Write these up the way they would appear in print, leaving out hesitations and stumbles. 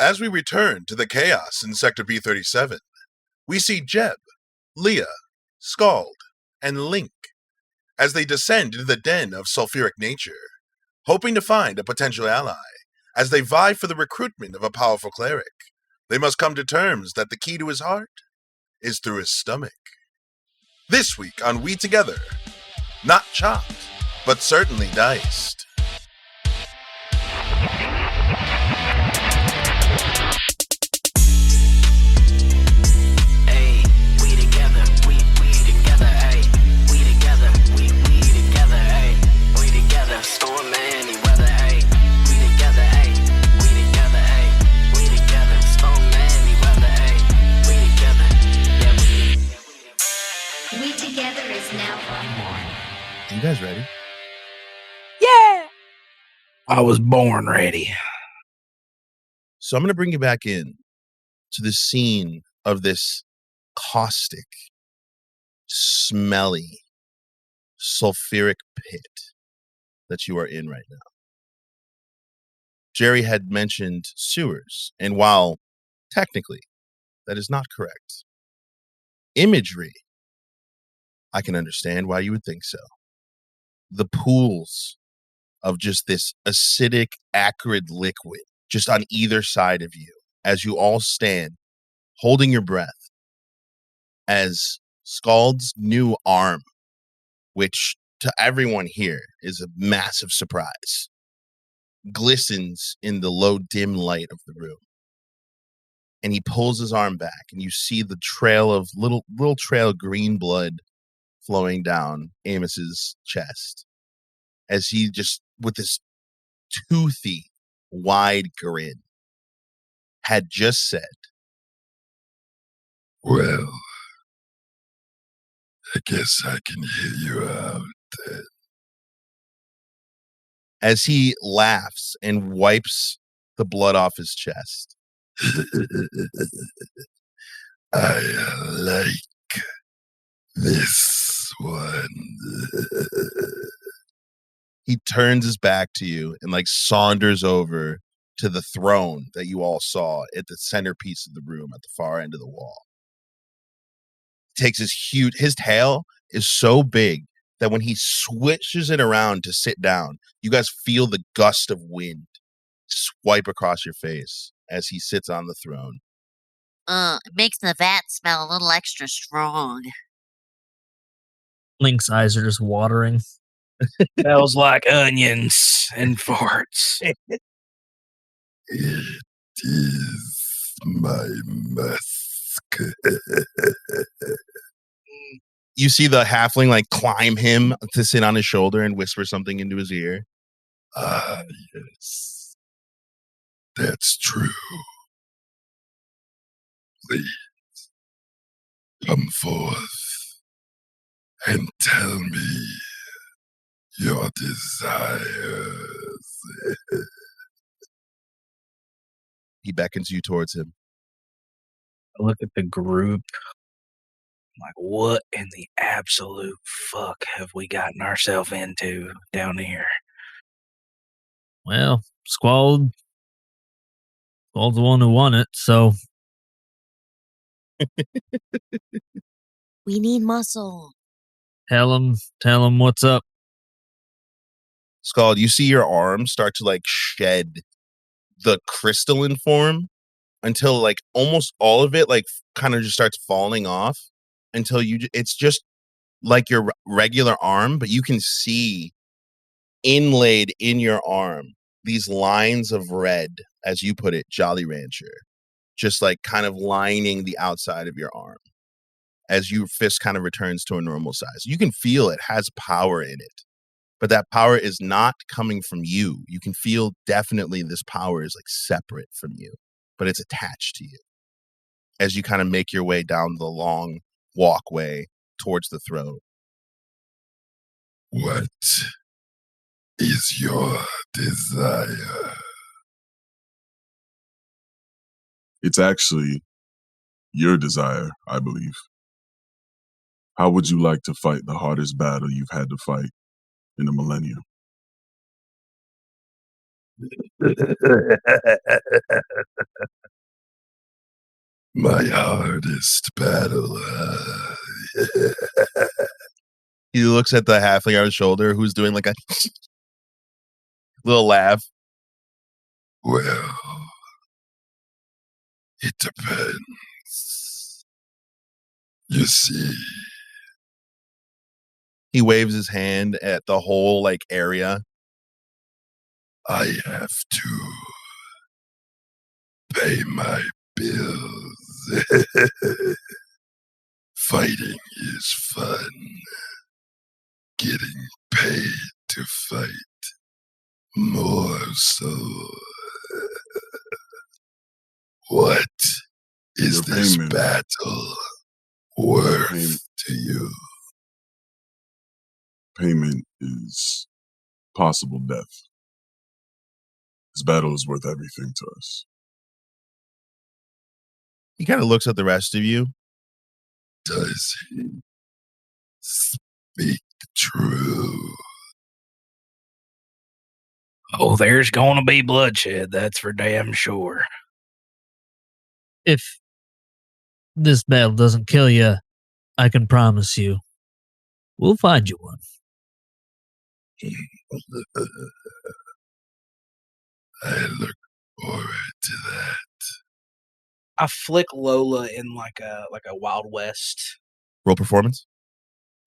As we return to the chaos in Sector B37, we see Jeb, Leah, Squald, and Link as they descend into the den of sulfuric nature, hoping to find a potential ally as they vie for the recruitment of a powerful cleric. They must come to terms that the key to his heart is through his stomach. This week on WeTogether, not chopped, but certainly diced. You guys ready? Yeah! I was born ready. So I'm going to bring you back in to the scene of this caustic, smelly, sulfuric pit that you are in right now. Jerry had mentioned sewers, and while technically that is not correct, imagery, I can understand why you would think so. The pools of just this acidic, acrid liquid just on either side of you as you all stand holding your breath as Squald's new arm, which to everyone here is a massive surprise, glistens in the low, dim light of the room. And he pulls his arm back, and you see the trail of little trail of green blood flowing down Amos's chest as he just, with this toothy, wide grin, had just said, "Well, I guess I can hear you out then." As he laughs and wipes the blood off his chest. I like this one. He turns his back to you and saunters over to the throne that you all saw at the centerpiece of the room at the far end of the wall. He takes his tail is so big that when he switches it around to sit down, you guys feel the gust of wind swipe across your face as he sits on the throne. It makes the vat smell a little extra strong. Link's eyes are just watering. Smells like onions and farts. It is my musk. You see the halfling climb him to sit on his shoulder and whisper something into his ear. Ah, yes. That's true. Please, come forth and tell me your desires. He beckons you towards him. I look at the group. I'm like, what in the absolute fuck have we gotten ourselves into down here? Well, Squald's the one who won it, so. We need muscle. Tell him what's up. Squald, you see your arm start to shed the crystalline form until almost all of it kind of just starts falling off until it's just like your regular arm, but you can see inlaid in your arm these lines of red, as you put it, Jolly Rancher, just kind of lining the outside of your arm as your fist kind of returns to a normal size. You can feel it has power in it, but that power is not coming from you. You can feel definitely this power is separate from you, but it's attached to you as you kind of make your way down the long walkway towards the throne. What is your desire? It's actually your desire, I believe. How would you like to fight the hardest battle you've had to fight in a millennium? My hardest battle. He looks at the halfling on his shoulder who's doing like a little laugh. Well, it depends. You see, He waves his hand at the whole like area. I have to pay my bills. Fighting is fun. Getting paid to fight more so. What is Your this payment. battle worth Payment. to you? Payment is possible death. This battle is worth everything to us. He kind of looks at the rest of you. Does he speak true? Oh, there's going to be bloodshed. That's for damn sure. If this battle doesn't kill you, I can promise you, we'll find you one. I look forward to that. I flick Lola in like a Wild West. Roll performance.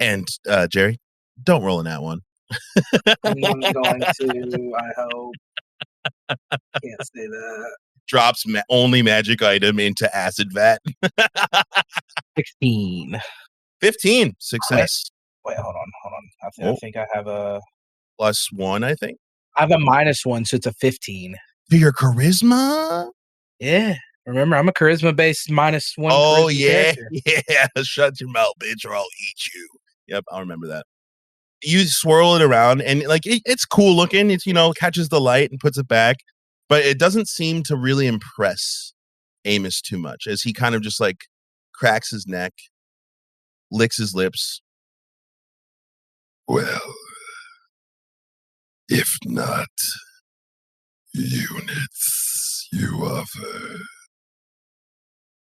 And Jerry, don't roll in that one. I'm not going to, I hope. Can't say that. Drops only magic item into acid vat. 16. 15. Success. Wait, hold on. I think I have a +1, I think. I have a -1, so it's a 15. For your charisma? Yeah. Remember, I'm a charisma based -1. Oh, charisma yeah. character. Yeah. Shut your mouth, bitch, or I'll eat you. Yep, I'll remember that. You swirl it around, and like it's cool looking. It's, catches the light and puts it back, but it doesn't seem to really impress Amos too much as he kind of just like cracks his neck, licks his lips. Well, if not units you offer,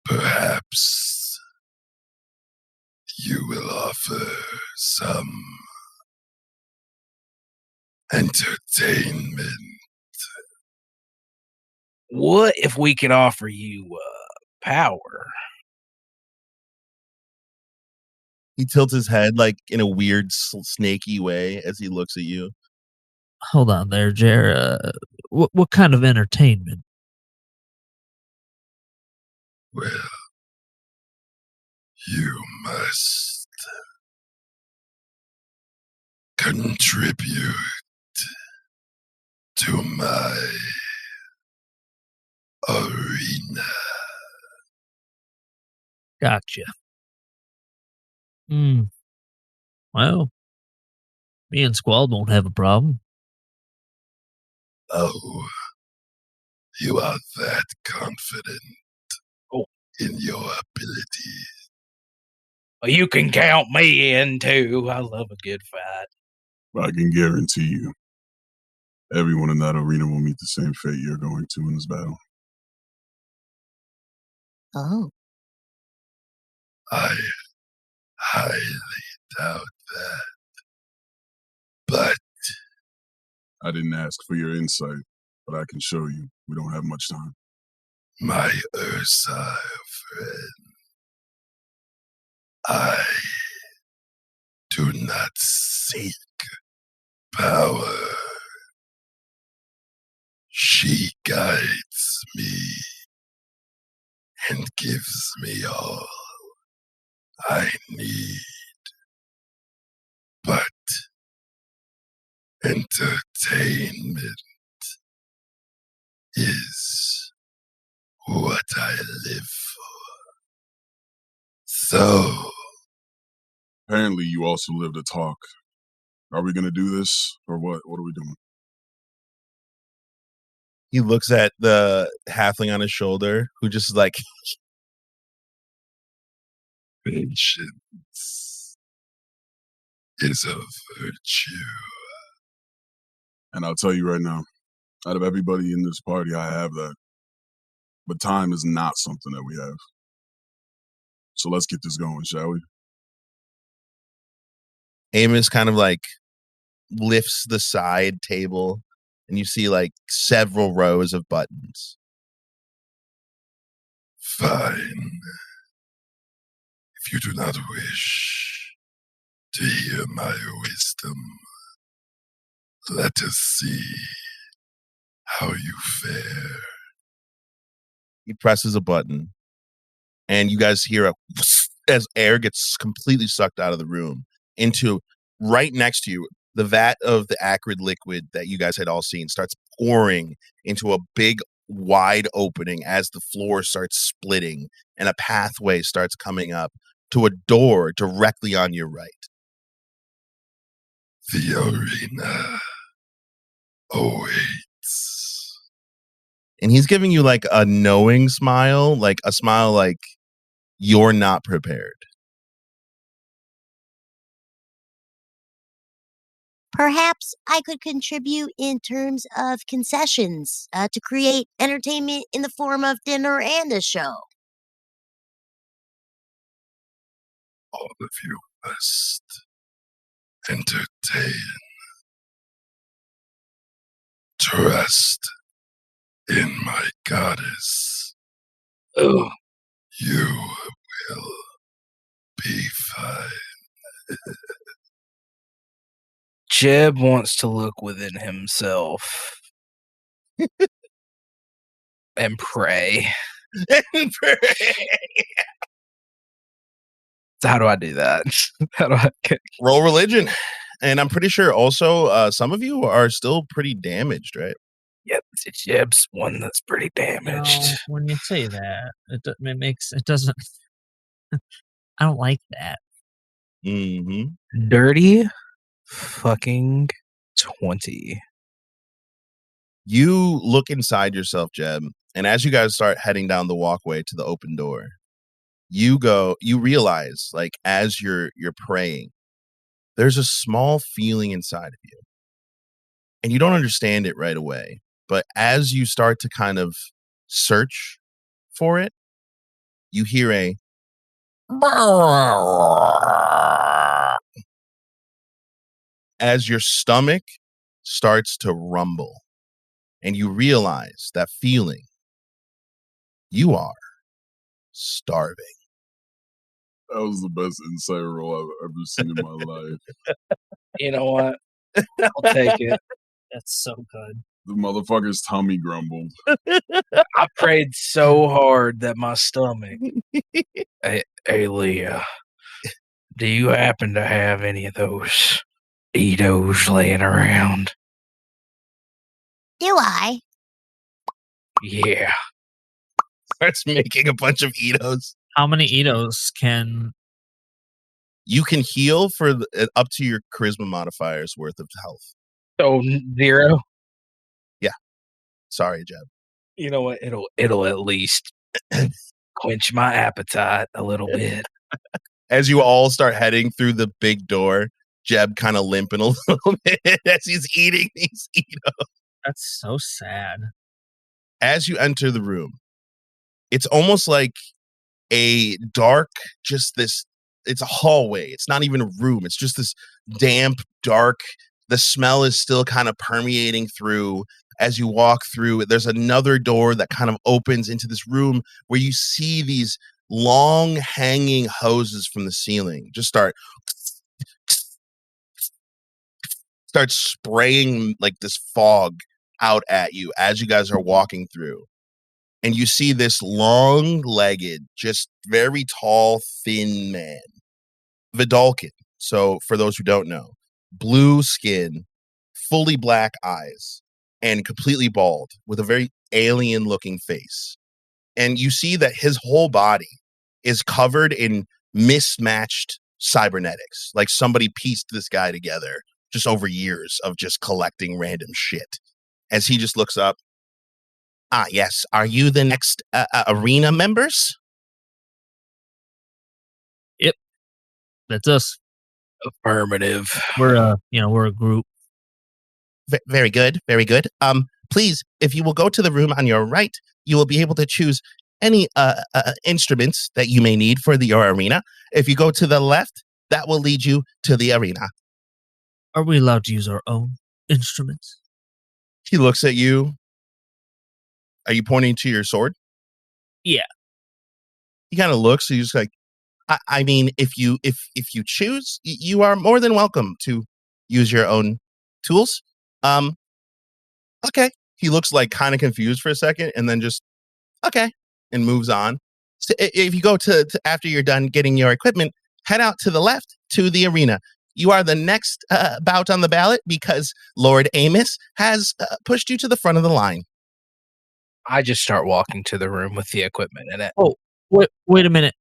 perhaps you will offer some entertainment. What if we can offer you power? He tilts his head like in a weird snaky way as he looks at you. Hold on there, Jer. What kind of entertainment? Well, you must contribute to my arena. Gotcha. Well, me and Squald won't have a problem. Oh, you are that confident in your ability. Well, you can count me in too. I love a good fight. I can guarantee you, everyone in that arena will meet the same fate you're going to in this battle. Oh. I highly doubt that. But I didn't ask for your insight, but I can show you. We don't have much time. my Ursile friend, I do not seek power. She guides me and gives me all I need. But entertainment is what I live for. So, Apparently, you also live to talk. Are we going to do this, or what? What are we doing? He looks at the halfling on his shoulder, who just is like, patience is a virtue. And I'll tell you right now, out of everybody in this party, I have that. But time is not something that we have. So let's get this going, shall we? Amos kind of like lifts the side table and you see like several rows of buttons. Fine. If you do not wish to hear my wisdom, let us see how you fare. He presses a button and you guys hear as air gets completely sucked out of the room into right next to you. The vat of the acrid liquid that you guys had all seen starts pouring into a big wide opening as the floor starts splitting and a pathway starts coming up to a door directly on your right. The arena awaits. And he's giving you like a knowing smile, like a smile like you're not prepared. Perhaps I could contribute in terms of concessions to create entertainment in the form of dinner and a show. All of you must entertain. Trust in my goddess. Oh, You will be fine. Jeb wants to look within himself and pray. So how do I do that? How do I Roll religion. And I'm pretty sure also some of you are still pretty damaged, right? Yep, it's Jeb's one that's pretty damaged. No, when you say that, it doesn't. I don't like that. Mm-hmm. Dirty fucking 20. You look inside yourself, Jeb, and as you guys start heading down the walkway to the open door, you realize, like, as you're praying, there's a small feeling inside of you. And you don't understand it right away. But as you start to kind of search for it, you hear a as your stomach starts to rumble. And you realize that feeling. You are starving. That was the best insight roll I've ever seen in my life. You know what? I'll take it. That's so good. The motherfucker's tummy grumbled. I prayed so hard that my stomach. Hey, Leah, do you happen to have any of those Edos laying around? Do I? Yeah. Starts making a bunch of Edos. How many Edos can? You can heal for up to your charisma modifier's worth of health. So 0? Sorry, Jeb. You know what? It'll at least quench my appetite a little bit. As you all start heading through the big door, Jeb kind of limping a little bit as he's eating these Edos. That's so sad. As you enter the room, it's almost like a dark, it's a hallway. It's not even a room. It's just this damp, dark, the smell is still kind of permeating through. As you walk through, there's another door that kind of opens into this room where you see these long hanging hoses from the ceiling just start spraying like this fog out at you as you guys are walking through. And you see this long-legged, just very tall, thin man. Vidalkin. So for those who don't know, blue skin, fully black eyes, and completely bald with a very alien-looking face. And you see that his whole body is covered in mismatched cybernetics. Like somebody pieced this guy together just over years of just collecting random shit. As he just looks up, yes. Are you the next arena members? Yep. That's us. Affirmative. We're a group. Very good. Very good. Please, if you will go to the room on your right, you will be able to choose any instruments that you may need for your arena. If you go to the left, that will lead you to the arena. Are we allowed to use our own instruments? He looks at you. Are you pointing to your sword? Yeah. He kind of looks. He's like, I mean, if you choose, you are more than welcome to use your own tools. Okay. He looks like kind of confused for a second, and then just okay, and moves on. So if you go to after you're done getting your equipment, head out to the left to the arena. You are the next bout on the ballot because Lord Amos has pushed you to the front of the line. I just start walking to the room with the equipment in it. Oh, wait a minute.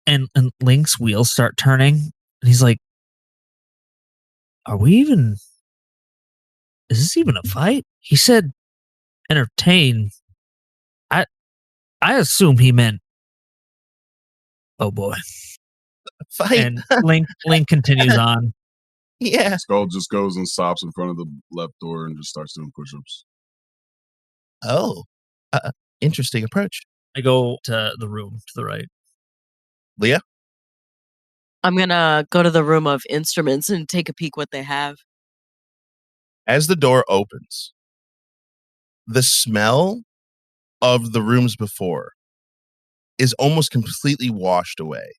And Link's wheels start turning, and he's like, "Are we even? Is this even a fight?" He said, "Entertain." I assume he meant, "Oh boy." Fight. And Link continues on. Yeah. Squald just goes and stops in front of the left door and just starts doing push-ups. Oh, interesting approach. I go to the room to the right. Leah? I'm gonna go to the room of instruments and take a peek what they have. As the door opens, the smell of the rooms before is almost completely washed away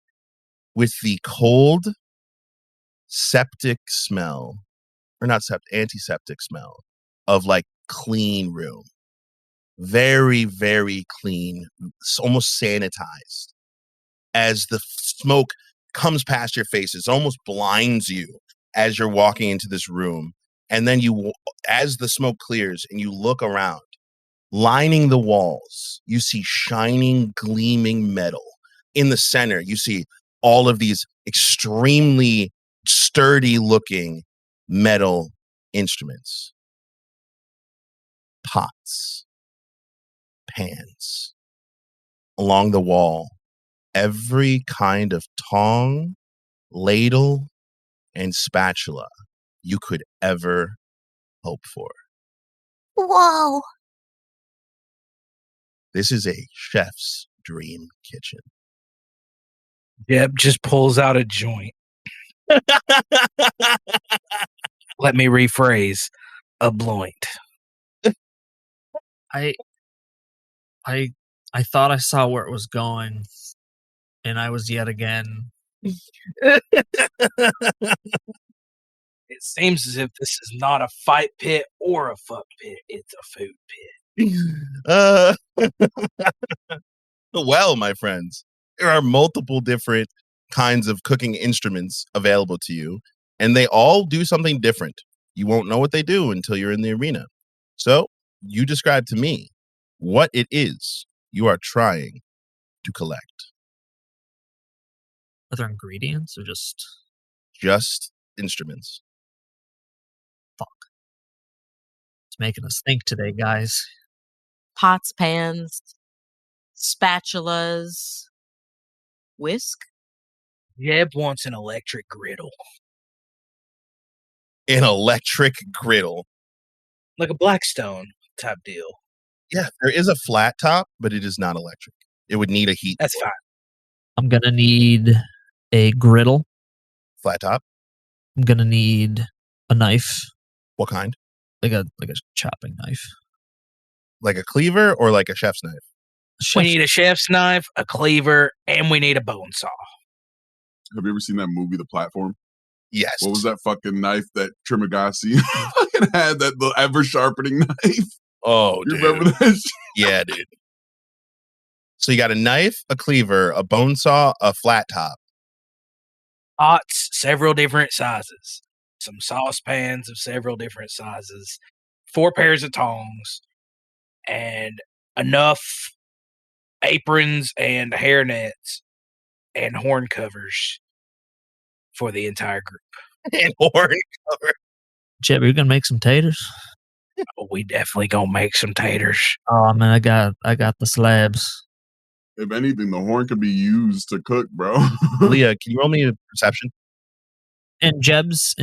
with the cold septic smell, or not septic, antiseptic smell of like clean room. Very, very clean, almost sanitized. As the smoke comes past your face, it almost blinds you as you're walking into this room. And then as the smoke clears and you look around, lining the walls, you see shining, gleaming metal. In the center, you see all of these extremely sturdy-looking metal instruments. Pots, pans. Along the wall, every kind of tong, ladle, and spatula you could ever hope for. Whoa. This is a chef's dream kitchen. Jeb just pulls out a joint. Let me rephrase. A bloint. I thought I saw where it was going, and I was yet again. It seems as if this is not a fight pit or a fuck pit. It's a food pit. Well, my friends, there are multiple different kinds of cooking instruments available to you, and they all do something different. You won't know what they do until you're in the arena. So, you describe to me what it is you are trying to collect. Are there ingredients or just instruments? Fuck. It's making us think today, guys. Pots, pans, spatulas, whisk. Jeb wants an electric griddle. An electric griddle. Like a Blackstone type deal. Yeah, there is a flat top, but it is not electric. It would need a heat. That's fine. I'm gonna need a griddle. Flat top. I'm gonna need a knife, What kind? like a chopping knife. Like a cleaver or like a chef's knife? We need a chef's knife, a cleaver, and we need a bone saw. Have you ever seen that movie, The Platform? Yes. What was that fucking knife that Trimagasi fucking had, that the ever sharpening knife? Oh, You dude. remember that shit? Yeah, dude. So you got a knife, a cleaver, a bone saw, a flat top. Pots, several different sizes. Some saucepans of several different sizes. 4 pairs of tongs. And enough aprons and hairnets and horn covers for the entire group. And horn cover. Jeb, you're gonna make some taters? Oh, we definitely gonna make some taters. Oh man, I got the slabs. If anything, the horn could be used to cook, bro. Leah, can you roll me a perception? And Jeb's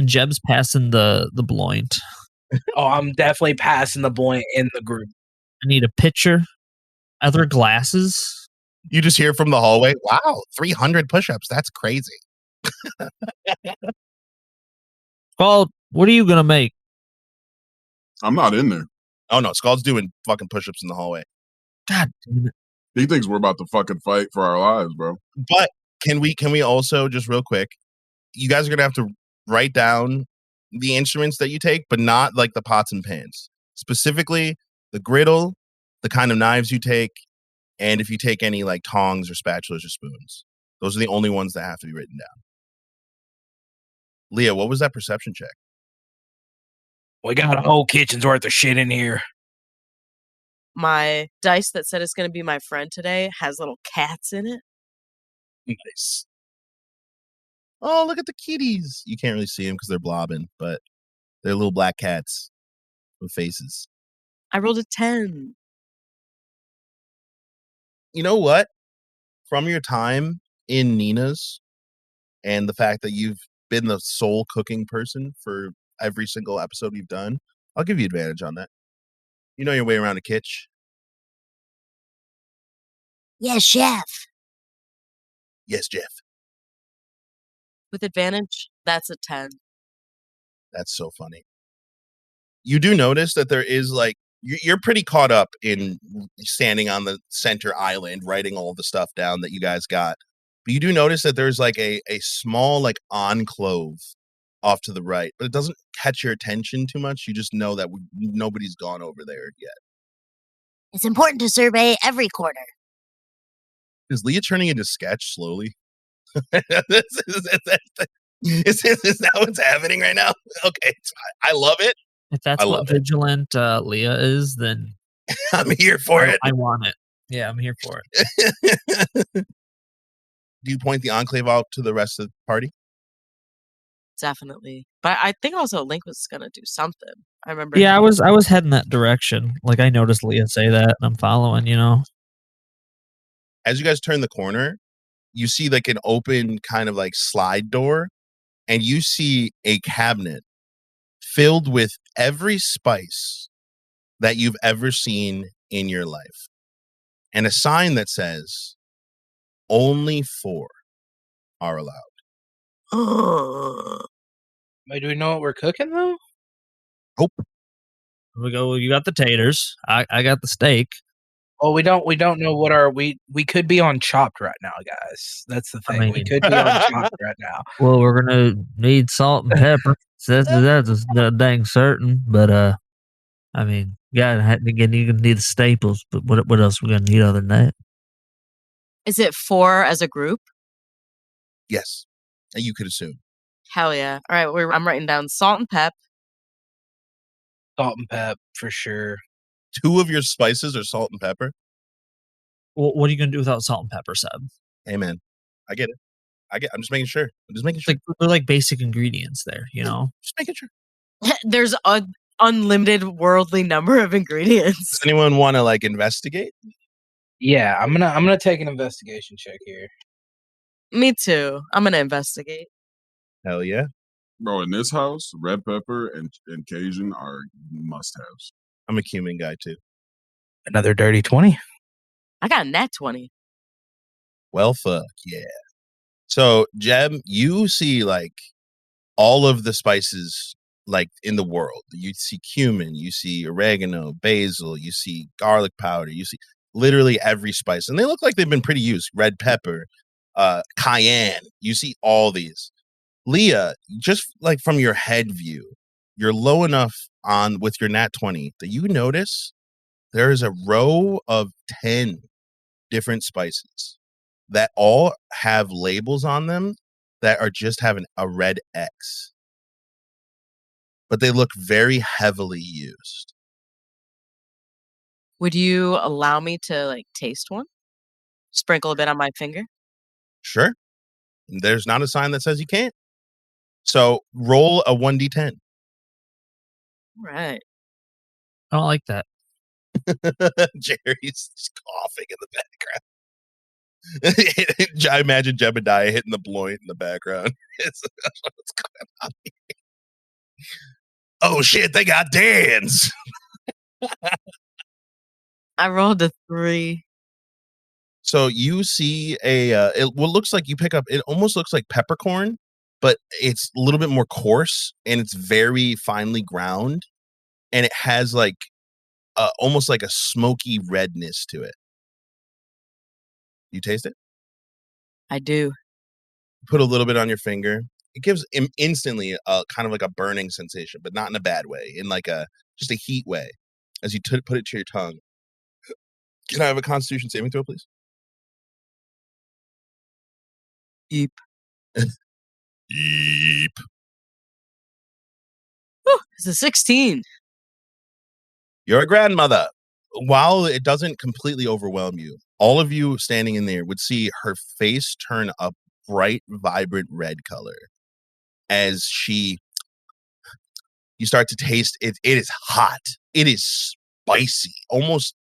passing the bloint. Oh, I'm definitely passing the point in the group. I need a pitcher. Are there glasses? You just hear from the hallway, wow, 300 push-ups. That's crazy. Well, what are you gonna make? I'm not in there. Oh no, Squald's doing fucking push-ups in the hallway. God damn it. He thinks we're about to fucking fight for our lives, bro. But can we also, just real quick, you guys are gonna have to write down the instruments that you take, but not like the pots and pans. Specifically, the griddle, the kind of knives you take, and if you take any like tongs or spatulas or spoons. Those are the only ones that have to be written down. Leah, what was that perception check? We got a whole kitchen's worth of shit in here. My dice that said it's going to be my friend today has little cats in it. Nice. Oh, look at the kitties. You can't really see them because they're blobbing, but they're little black cats with faces. I rolled a 10. You know what? From your time in Nina's and the fact that you've been the sole cooking person for every single episode you've done, I'll give you advantage on that. You know your way around a kitchen. Yes, chef. Yes, Jeff. With advantage, that's a 10. That's so funny. You do notice that there is like, you're pretty caught up in standing on the center island, writing all the stuff down that you guys got. But you do notice that there's like a small like enclave off to the right, but it doesn't catch your attention too much. You just know that nobody's gone over there yet. It's important to survey every corner. Is Leah turning into Sketch slowly? is that what's happening right now? Okay, I love it. If that's what vigilant Leah is, then I'm here for it. I want it. Yeah, I'm here for it. Do you point the enclave out to the rest of the party? Definitely. But I think also Link was going to do something. I remember. Yeah, I was heading that direction. Like I noticed Leah say that, and I'm following. As you guys turn the corner, you see like an open kind of like slide door, and you see a cabinet filled with every spice that you've ever seen in your life. And a sign that says, only 4 are allowed. Wait, do we know what we're cooking though? Nope. We go. You got the taters. I got the steak. Well, we don't know what we could be on Chopped right now, guys. That's the thing. We could be on Chopped right now. Well, we're gonna need salt and pepper. That's dang certain. But I mean, yeah, again, you can need the staples. But what else we gonna need other than that? Is it 4 as a group? Yes, you could assume. Hell yeah! All right, I'm writing down salt and pep. Salt and pep for sure. 2 of your spices are salt and pepper. Well, what are you gonna do without salt and pepper, Seb? Hey man, I get it. I'm just making sure. They're like basic ingredients there, Just making sure. There's an unlimited worldly number of ingredients. Does anyone want to like investigate? Yeah, I'm gonna take an investigation check here. Me too. I'm gonna investigate. Hell yeah. Bro, in this house, red pepper and Cajun are must-haves. I'm a cumin guy too. Another dirty 20. I got a nat 20. Well, fuck yeah. So, Jeb, you see like all of the spices like in the world. You see cumin, you see oregano, basil, you see garlic powder, you see literally every spice. And they look like they've been pretty used. Red pepper, cayenne. You see all these. Leah, just like from your head view, you're low enough on with your nat 20 that you notice there is a row of 10 different spices that all have labels on them that are just having a red X. But they look very heavily used. Would you allow me to like taste one? Sprinkle a bit on my finger? Sure. There's not a sign that says you can't. So roll a 1d10. All right. I don't like that. Jerry's just coughing in the background. I imagine Jebediah hitting the bloint in the background. What's going on here? Oh shit, they got Dan's. I rolled a 3. So you see what looks like you pick up. It almost looks like peppercorn, but it's a little bit more coarse and it's very finely ground, and it has like almost like a smoky redness to it. You taste it? I do. Put a little bit on your finger. It gives instantly a kind of like a burning sensation, but not in a bad way, in like just a heat way. As you put it to your tongue. Can I have a Constitution saving throw, please? Eep. Yeep. Whew, it's a 16. You're a grandmother. While it doesn't completely overwhelm you, all of you standing in there would see her face turn a bright, vibrant red color as you start to taste it. It is hot. It is spicy. Almost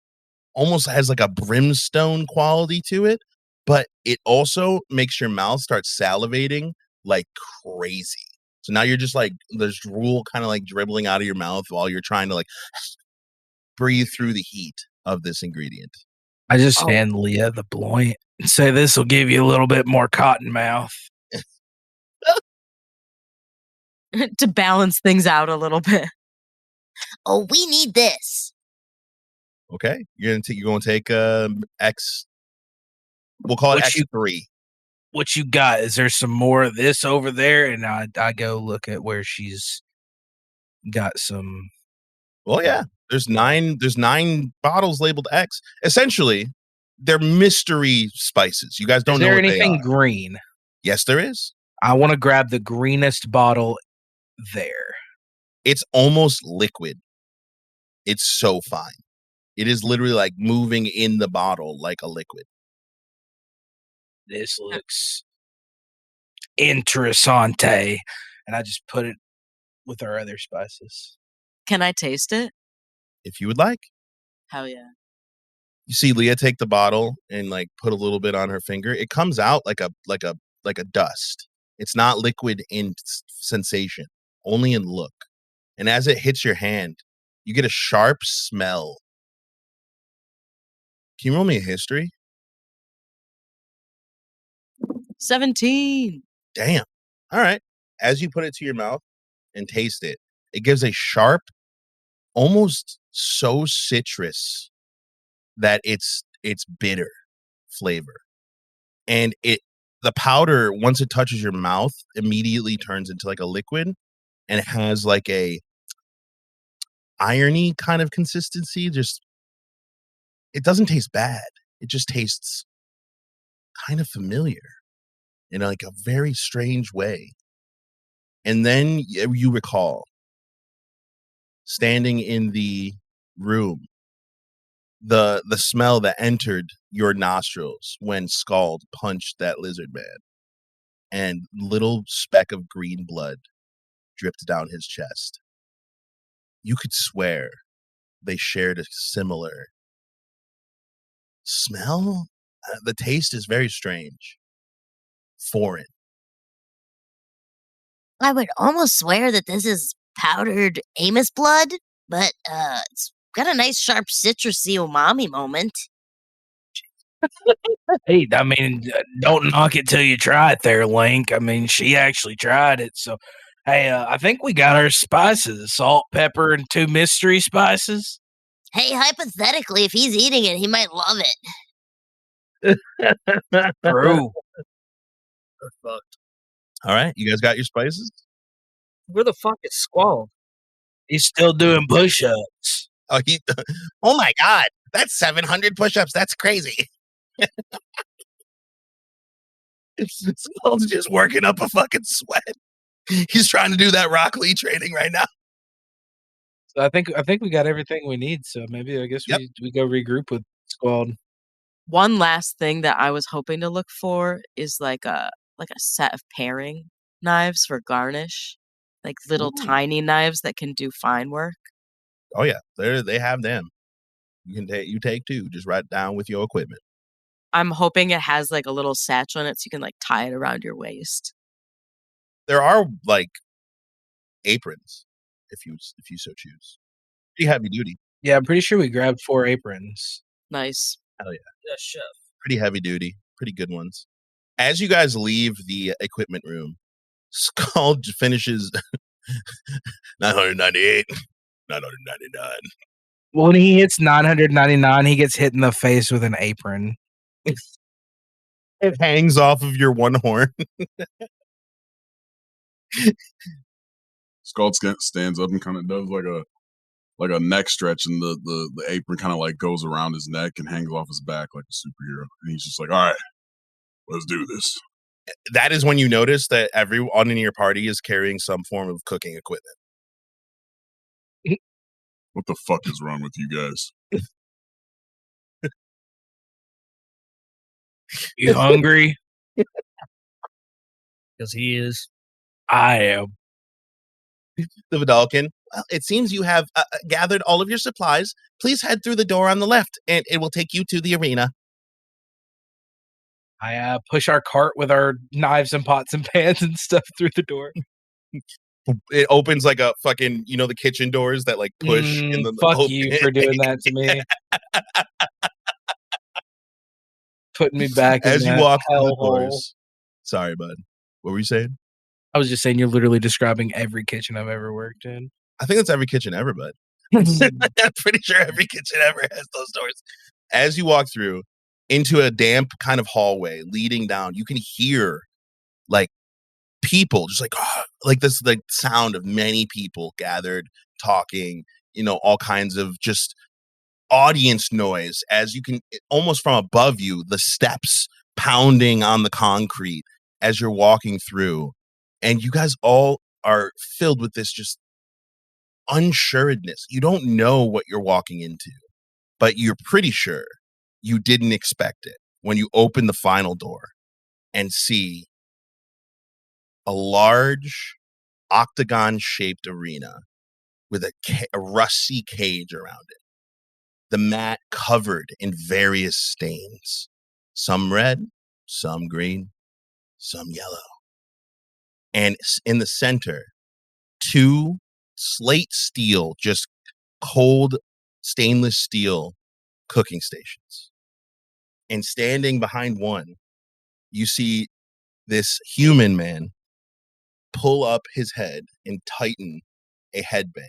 has like a brimstone quality to it, but it also makes your mouth start salivating like crazy. So now you're just like, there's drool kind of like dribbling out of your mouth while you're trying to like breathe through the heat of this ingredient. I just hand Leah the blunt and say this will give you a little bit more cotton mouth. To balance things out a little bit. Oh, we need this. Okay, you're gonna take X. We'll call it X3. What you got? Is there some more of this over there? And I go look at where she's got some. Well, yeah. There's nine bottles labeled X. Essentially, they're mystery spices. You guys don't know what they are. Is there anything green? Yes, there is. I want to grab the greenest bottle there. It's almost liquid. It's so fine. It is literally like moving in the bottle like a liquid. This looks interessante. And I just put it with our other spices. Can I taste it? If you would like. Hell yeah. You see Leah take the bottle and like put a little bit on her finger. It comes out like a dust. It's not liquid in sensation, only in look. And as it hits your hand, you get a sharp smell. Can you roll me a history? 17. Damn. All right. As you put it to your mouth and taste it, it gives a sharp, almost so citrus that it's bitter flavor. And the powder, once it touches your mouth, immediately turns into like a liquid, and it has like a irony kind of consistency. Just, it doesn't taste bad. It just tastes kind of familiar in like a very strange way. And then you recall standing in the room, the smell that entered your nostrils when Squald punched that lizard man, and little speck of green blood dripped down his chest. You could swear they shared a similar smell. The taste is very strange, foreign. I would almost swear that this is powdered Amos blood, but it's got a nice sharp citrusy umami moment. Hey, I mean, don't knock it till you try it there, Link. I mean, she actually tried it. So, hey, I think we got our spices, salt, pepper, and 2 mystery spices. Hey, hypothetically, if he's eating it, he might love it. True. We're fucked. All right, you guys got your spices? Where the fuck is Squald? He's still doing push-ups. Oh my God, that's 700 push-ups. That's crazy. Squald's just working up a fucking sweat. He's trying to do that Rock Lee training right now. So I think we got everything we need. So maybe I guess we go regroup with Squald. One last thing that I was hoping to look for is like a set of paring knives for garnish, like little tiny knives that can do fine work. Oh yeah, they have them. You take 2. Just write down with your equipment. I'm hoping it has like a little satchel in it so you can like tie it around your waist. There are like aprons if you so choose. Pretty heavy duty. Yeah, I'm pretty sure we grabbed 4 aprons. Nice. Hell yeah. Yeah, chef. pretty heavy duty, pretty good ones. As you guys leave the equipment room, Squald finishes 998, 999. When he hits 999, he gets hit in the face with an apron. It hangs off of your one horn. Squald stands up and kind of does like a neck stretch, and the apron kind of like goes around his neck and hangs off his back like a superhero. And he's just like, all right, let's do this. That is when you notice that everyone in your party is carrying some form of cooking equipment. What the fuck is wrong with you guys? You hungry? Because he is. I am. The Vidalkin, well, it seems you have gathered all of your supplies. Please head through the door on the left, and it will take you to the arena. I push our cart with our knives and pots and pans and stuff through the door. It opens like a fucking, the kitchen doors that like push in the fuck you for doing that to me. Putting me back as in you walk through the hellhole. doors. Sorry, bud. What were you saying? I was just saying you're literally describing every kitchen I've ever worked in. I think that's every kitchen ever, bud. I'm pretty sure every kitchen ever has those doors. As you walk through into a damp kind of hallway leading down, you can hear like people just like this like sound of many people gathered talking, all kinds of just audience noise as you can almost from above you, the steps pounding on the concrete as you're walking through. And you guys all are filled with this just unsureness. You don't know what you're walking into, but you're pretty sure you didn't expect it when you open the final door and see a large octagon-shaped arena with a rusty cage around it. The mat covered in various stains, some red, some green, some yellow. And in the center, 2 slate steel, just cold stainless steel cooking stations. And standing behind one, you see this human man pull up his head and tighten a headband.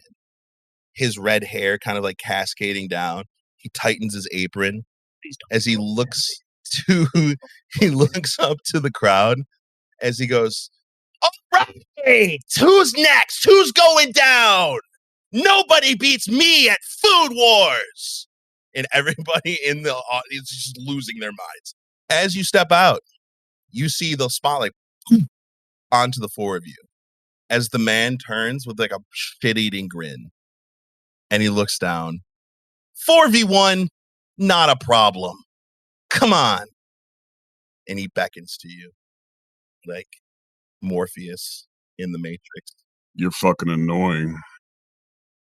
His red hair kind of like cascading down. He tightens his apron as he looks up to the crowd as he goes, all right, who's next? Who's going down? Nobody beats me at Food Wars. And everybody in the audience is just losing their minds. As you step out, you see the spotlight onto the 4 of you as the man turns with like a shit-eating grin. And he looks down. 4v1, not a problem. Come on. And he beckons to you like Morpheus in the Matrix. You're fucking annoying.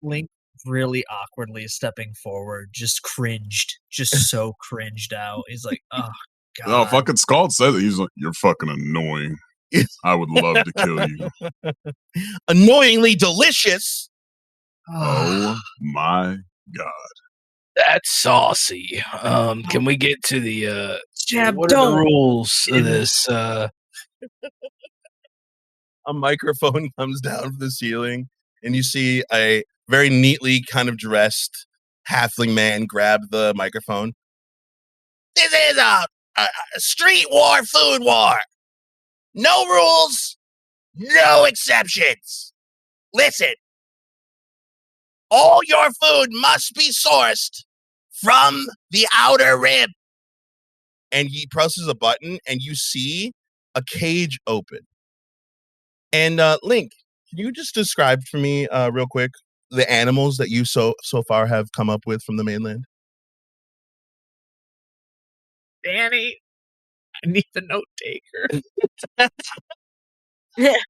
Link really awkwardly stepping forward, just cringed, just so cringed out. He's like, oh, God. No, fucking Squald says it. He's like, you're fucking annoying. I would love to kill you. Annoyingly delicious. Oh my God. That's saucy. Can we get to the Jab, what are don't. the rules of this? A microphone comes down from the ceiling, and you see a very neatly kind of dressed halfling man grab the microphone. This is a street war, food war. No rules, no exceptions. Listen, all your food must be sourced from the outer rim. And he presses a button, and you see a cage open. And Link, can you just describe for me real quick the animals that you so far have come up with from the mainland? Danny, I need the note taker.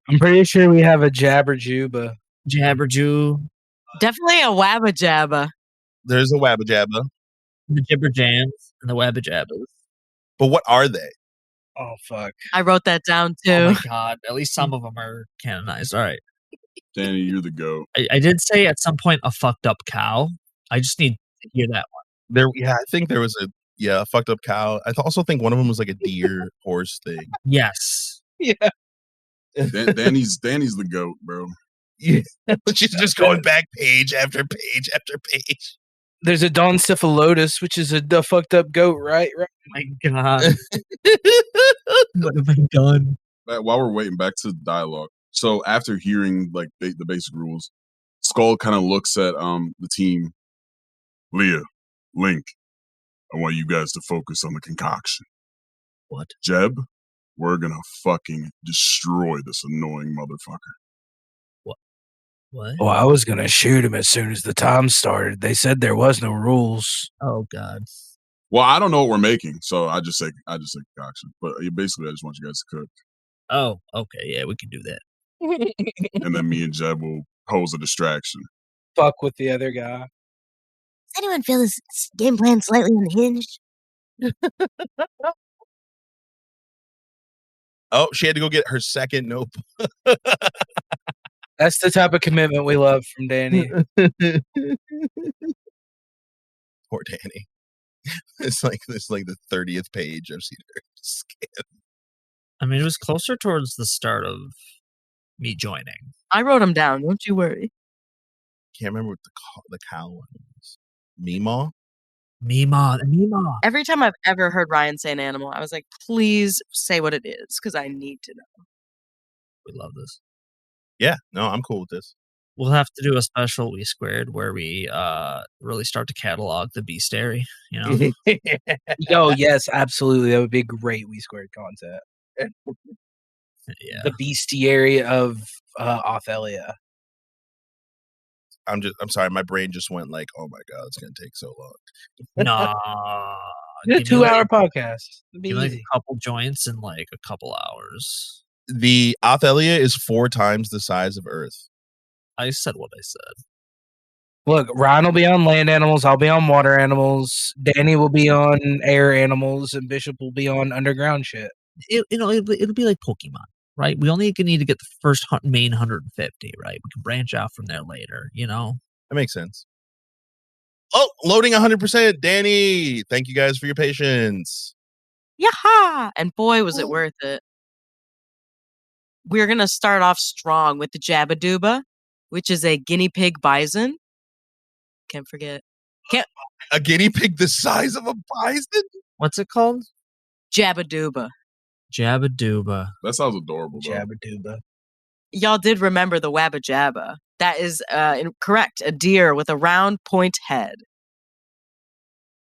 I'm pretty sure we have a Jabberjuba. Jabberjew, Definitely a Wabba Jabba. There's a Wabba Jabba. the Jibberjams, and the Wabbajabbas. But what are they? Oh fuck! I wrote that down too. Oh my God, at least some of them are canonized. All right. Danny, you're the goat. I did say at some point a fucked up cow. I just need to hear that one. I think there was Yeah, a fucked up cow. I also think one of them was like a deer horse thing. Yes. Yeah. Danny's the goat, bro. Yeah. She's just going back page after page after page. There's a Don Cephalotus, which is a fucked up goat, right? Oh my God. What have I done? While we're waiting, back to dialogue. So after hearing like the basic rules, Squald kind of looks at the team. Leah, Link, I want you guys to focus on the concoction. What? Jeb, we're gonna fucking destroy this annoying motherfucker. What? Oh, I was gonna shoot him as soon as the time started. They said there was no rules. Oh God. Well, I don't know what we're making, so I just say concoction. But basically, I just want you guys to cook, Oh, okay. Yeah, we can do that. and then me and Jeb will pose a distraction. Fuck with the other guy. Does anyone feel this game plan slightly unhinged? Oh, she had to go get her second notebook. That's the type of commitment we love from Danny. Poor Danny. It's like the 30th page I've seen her scan. I mean, it was closer towards the start of me joining. I wrote them down. Don't you worry. Can't remember what the cow one was. Meemaw? Meemaw. Every time I've ever heard Ryan say an animal, I was like, please say what it is, because I need to know. We love this. Yeah, no, I'm cool with this. We'll have to do a special We Squared where we really start to catalog the bestiary, you know? Oh, yes, absolutely. That would be a great We Squared concept. Yeah. The bestiary of Ophelia. I'm sorry, my brain just went like, oh my God, it's gonna take so long. Nah. It's a 2-hour podcast. It'd be Give me like easy. a couple joints in like a couple hours. The Ophelia is 4 times the size of Earth. I said what I said. Look, Ryan will be on land animals. I'll be on water animals. Danny will be on air animals, and Bishop will be on underground shit. It'll be like Pokemon, right? We only need to get the first main 150, right? We can branch out from there later, you know? That makes sense. Oh, loading 100%. Danny, thank you guys for your patience. Yaha! And boy, was it worth it. We're going to start off strong with the Jabadooba, which is a guinea pig bison. Can't forget. A guinea pig the size of a bison? What's it called? Jabadooba. Jabadooba. That sounds adorable, though. Jabadooba. Y'all did remember the Wabba Jabba. That is correct. A deer with a round point head.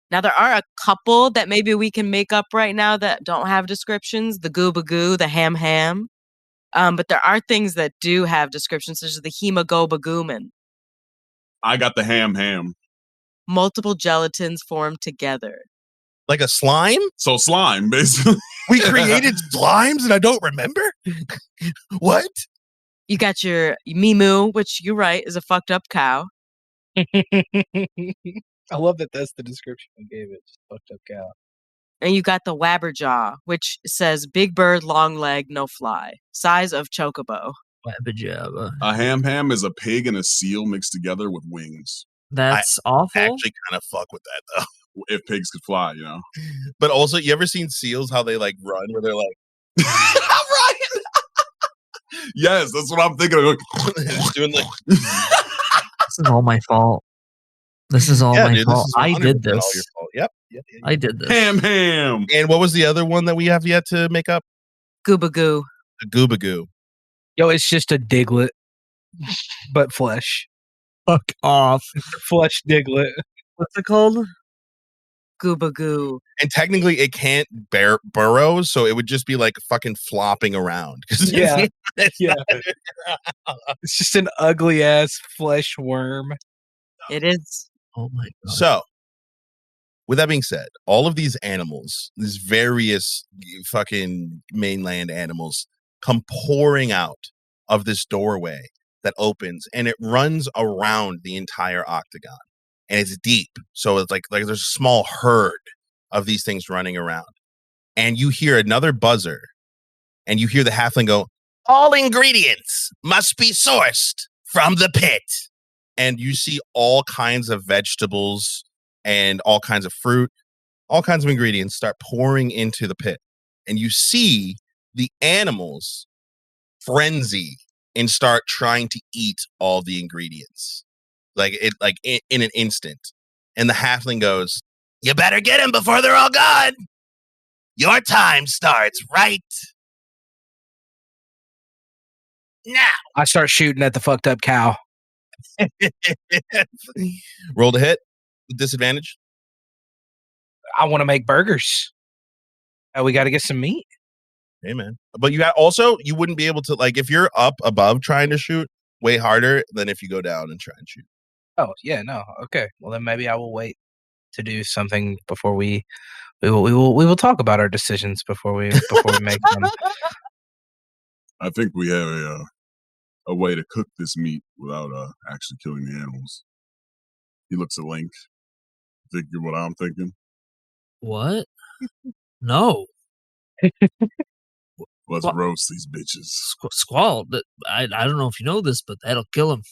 Now, there are a couple that maybe we can make up right now that don't have descriptions. The Goobagoo, the Ham. But there are things that do have descriptions, such as the Hemagobagooman. I got the ham. Multiple gelatins formed together. Like a slime? So slime, basically. We created slimes and I don't remember? What? You got your Mimu, which you're right, is a fucked up cow. I love that that's the description I gave it. Just fucked up cow. And you got the Wabberjaw, which says big bird, long leg, no fly. Size of chocobo. Wabba-jabba. A ham is a pig and a seal mixed together with wings. That's awful. Actually kind of fuck with that though. If pigs could fly, you know. But also, you ever seen seals, how they like run where they're like, Right. Yes, that's what I'm thinking of. just doing like, This is all my fault. This is all my dude, fault. this is I 100% did all this. your fault. Yep. I did this. Ham. And what was the other one that we have yet to make up? Goobagoo. A Goobagoo. Yo, it's just a diglet, but flesh. Fuck off. Flesh diglet. What's it called? Goobagoo. And technically, it can't burrow, so it would just be like fucking flopping around. Yeah. It's Yeah. not- It's just an ugly ass flesh worm. It is. Oh my god. So, with that being said, all of these animals, these various fucking mainland animals, come pouring out of this doorway that opens, and it runs around the entire octagon. And it's deep, so it's like there's a small herd of these things running around. And you hear another buzzer, and you hear the halfling go, "All ingredients must be sourced from the pit." And you see all kinds of vegetables and all kinds of fruit, all kinds of ingredients start pouring into the pit. And you see the animals frenzy and start trying to eat all the ingredients. In an instant. And the halfling goes, "You better get them before they're all gone. Your time starts right now." I start shooting at the fucked up cow. Roll to hit with disadvantage. I want to make burgers. We got to get some meat. Hey, man. But you wouldn't be able to, like, if you're up above trying to shoot, way harder than if you go down and try and shoot. Oh, yeah, no. Okay. Well, then maybe I will wait to do something before we will talk about our decisions before we make them. I think we have a way to cook this meat without actually killing the animals. He looks at Link. Think you're what I'm thinking? What? No. Let's roast these bitches. Squald, I don't know if you know this, but that'll kill them.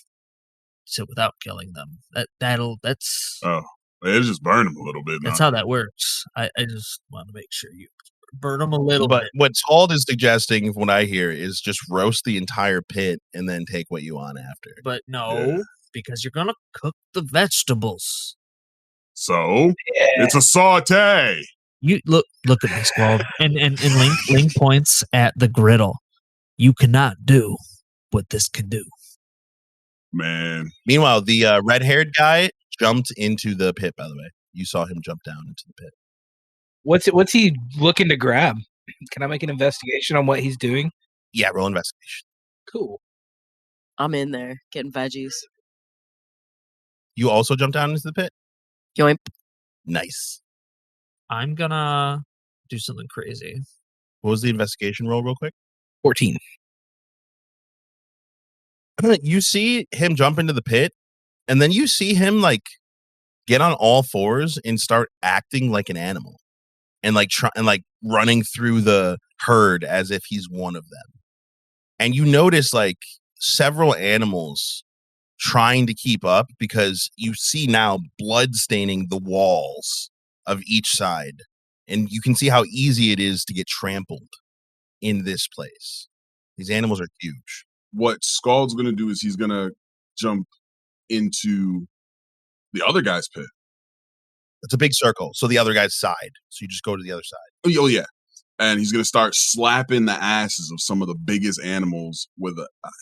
So without killing them, that's Oh, it'll just burn them a little bit. That's how that works. I just want to make sure you burn them a little But bit. what Squald is suggesting, what I hear, is just roast the entire pit and then take what you want after. But no, because you're gonna cook the vegetables. So it's a saute. You look at me, Squald, and Link points at the griddle. You cannot do what this can do. Man. Meanwhile, the red-haired guy jumped into the pit, by the way. You saw him jump down into the pit. What's he looking to grab? Can I make an investigation on what he's doing? Yeah, roll investigation. Cool. I'm in there getting veggies. You also jumped down into the pit? Yoimp. Nice. I'm gonna do something crazy. What was the investigation roll real quick? 14. You see him jump into the pit, and then you see him like get on all fours and start acting like an animal, and like running through the herd as if he's one of them. And you notice like several animals trying to keep up because you see now blood staining the walls of each side, and you can see how easy it is to get trampled in this place. These animals are huge. What Squald's going to do is he's going to jump into the other guy's pit. It's a big circle, so the other guy's side. So you just go to the other side. Oh yeah. And he's going to start slapping the asses of some of the biggest animals with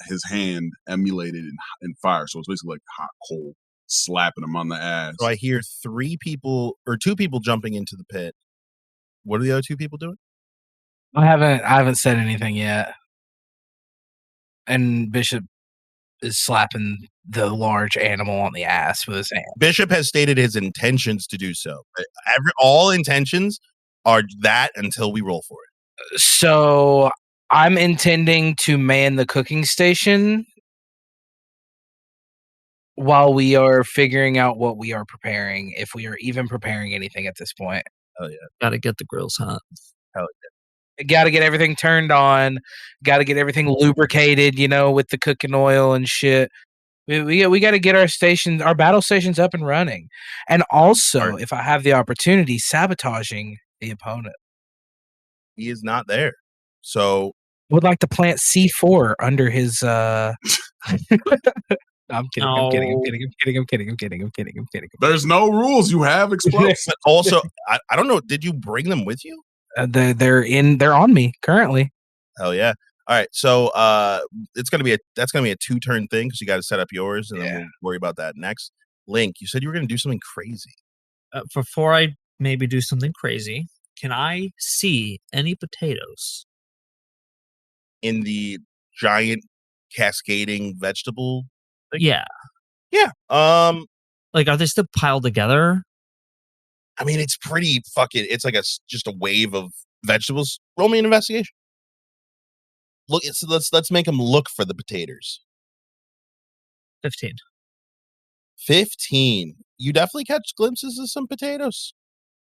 his hand emulated in fire. So it's basically like hot coal, slapping them on the ass. So I hear 2 people jumping into the pit. What are the other 2 people doing? I haven't said anything yet. And Bishop is slapping the large animal on the ass with his hand. Bishop has stated his intentions to do so. All intentions are that until we roll for it. So I'm intending to man the cooking station while we are figuring out what we are preparing, if we are even preparing anything at this point. Oh yeah. Gotta get the grills hot. Hell yeah. Got to get everything turned on. Got to get everything lubricated, with the cooking oil and shit. We got to get our battle stations up and running. And also, if I have the opportunity, sabotaging the opponent. He is not there. So would like to plant C4 under his I'm kidding. There's no rules. You have explosives. But also, I don't know. Did you bring them with you? They're on me currently. Hell yeah! All right, so that's gonna be a 2-turn thing because you got to set up yours, and then we'll worry about that next. Link, you said you were gonna do something crazy. Before I maybe do something crazy, can I see any potatoes in the giant cascading vegetable thing? Yeah. Like, are they still piled together? I mean, it's pretty fucking. It's like just a wave of vegetables. Roll me an investigation. Look, let's make them look for the potatoes. 15. 15. You definitely catch glimpses of some potatoes.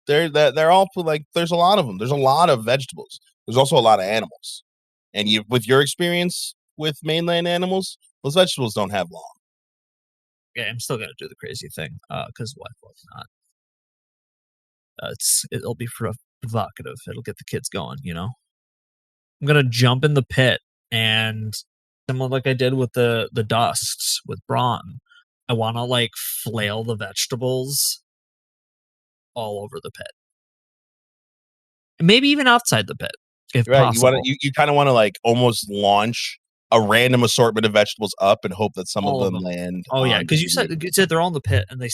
They're all like. There's a lot of them. There's a lot of vegetables. There's also a lot of animals. And with your experience with mainland animals, those vegetables don't have long. Yeah, I'm still gonna do the crazy thing. Because why not? It'll be provocative. It'll get the kids going, you know. I'm gonna jump in the pit, and similar like I did with the dusts with Braun, I want to like flail the vegetables all over the pit, and maybe even outside the pit if possible. You kind of want to like almost launch a random assortment of vegetables up and hope that some All of of them them. land. Oh yeah, because you said they're all in the pit, and they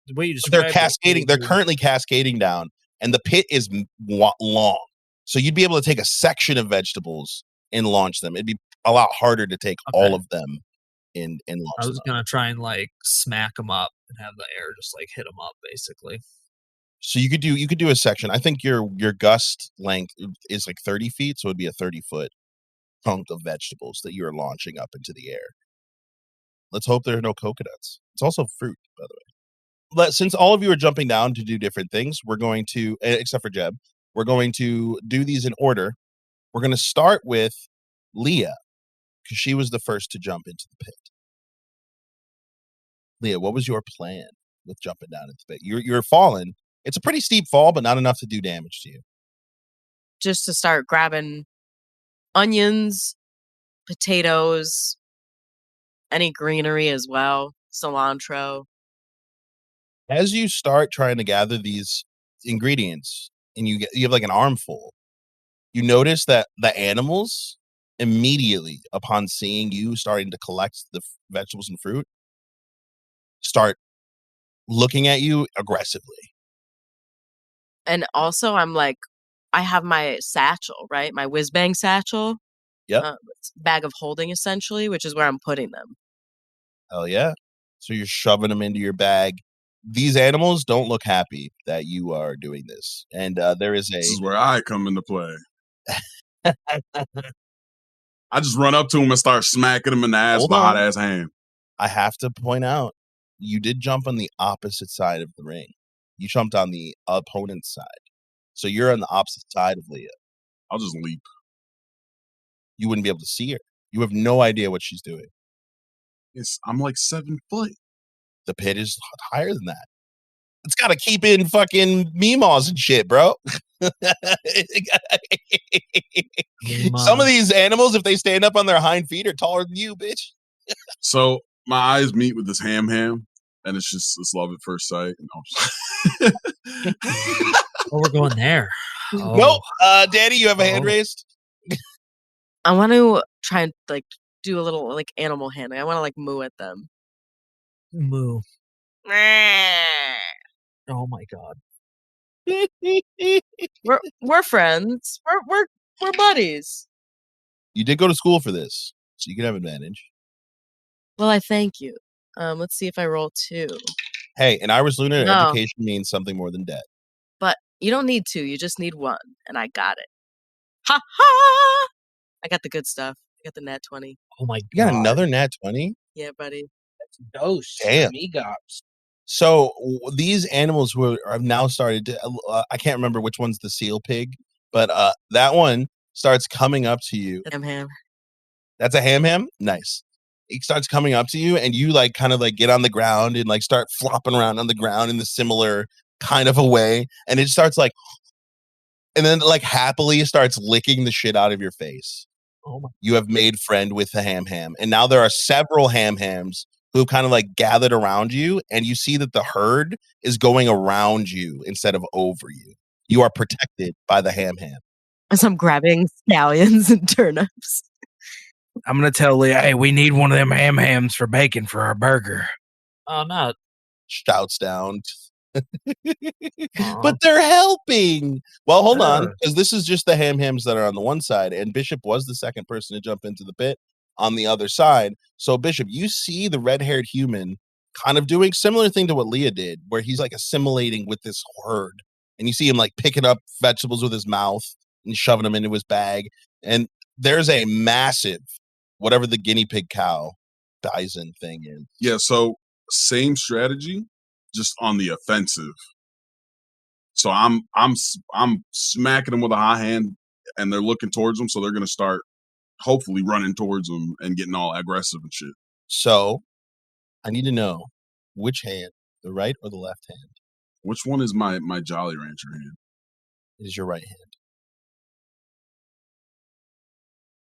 the way you described they're cascading. They're currently cascading down, and the pit is long. So you'd be able to take a section of vegetables and launch them. It'd be a lot harder to take all of them and launch. I was gonna try and like smack them up and have the air just like hit them up, basically. So you could do a section. I think your gust length is like 30 feet, so it'd be a 30-foot chunk of vegetables that you're launching up into the air. Let's hope there are no coconuts. It's also fruit, by the way. But since all of you are jumping down to do different things, we're going to, except for Jeb, we're going to do these in order. We're going to start with Leah, because she was the first to jump into the pit. Leah, what was your plan with jumping down into the pit? You're falling. It's a pretty steep fall, but not enough to do damage to you. Just to start grabbing onions, potatoes, any greenery as well, cilantro. As you start trying to gather these ingredients, and you have like an armful, you notice that the animals immediately upon seeing you starting to collect the vegetables and fruit start looking at you aggressively. And also I'm like, I have my satchel, right? My whiz bang satchel. Yep. Bag of holding essentially, which is where I'm putting them. Hell yeah. So you're shoving them into your bag. These animals don't look happy that you are doing this. And this is where I come into play. I just run up to him and start smacking him in the ass with a hot ass hand. I have to point out, you did jump on the opposite side of the ring. You jumped on the opponent's side. So you're on the opposite side of Leah. I'll just leap. You wouldn't be able to see her. You have no idea what she's doing. I'm like 7 foot. The pit is higher than that. It's got to keep in fucking meemaws and shit, bro. Some of these animals, if they stand up on their hind feet, are taller than you, bitch. So my eyes meet with this ham, and it's love at first sight. Oh, we're going there. Oh. Nope. Danny, you have a hand raised? I want to try and like do a little like animal handling. I want to like moo at them. Moo. Oh my god. We're friends. We're buddies. You did go to school for this, so you can have advantage. Well, I thank you. Let's see if I roll 2. Hey, in Irish Lunar, education means something more than debt. But you don't need 2. You just need 1, and I got it. Ha ha! I got the good stuff. I got the nat 20. Oh my god! You got another nat 20? Yeah, buddy. That's dose. Damn. Amigops. So these animals who have now started to, I can't remember which one's the seal pig, but that one starts coming up to you. Ham. That's a ham? Nice. It starts coming up to you, and you like kind of like get on the ground and like start flopping around on the ground in the similar kind of a way, and it starts like, and then like happily starts licking the shit out of your face. Oh my. You have made friend with the ham, and now there are several hams who kind of like gathered around you, and you see that the herd is going around you instead of over you. You are protected by the ham. As I'm grabbing scallions and turnips. I'm gonna tell Leah, hey, we need one of them hams for bacon for our burger. Oh no. Shouts down. But they're helping. Well, hold on, because this is just the hams that are on the one side, and Bishop was the second person to jump into the pit on the other side. So Bishop, you see the red-haired human kind of doing similar thing to what Leah did, where he's like assimilating with this herd, and you see him like picking up vegetables with his mouth and shoving them into his bag, and there's a massive, whatever the guinea pig cow bison thing is. Yeah, so same strategy, just on the offensive. So I'm smacking them with a high hand, and they're looking towards them, so they're gonna start hopefully running towards them and getting all aggressive and shit. So I need to know which hand, the right or the left hand. Which one is my Jolly Rancher hand? It is your right hand.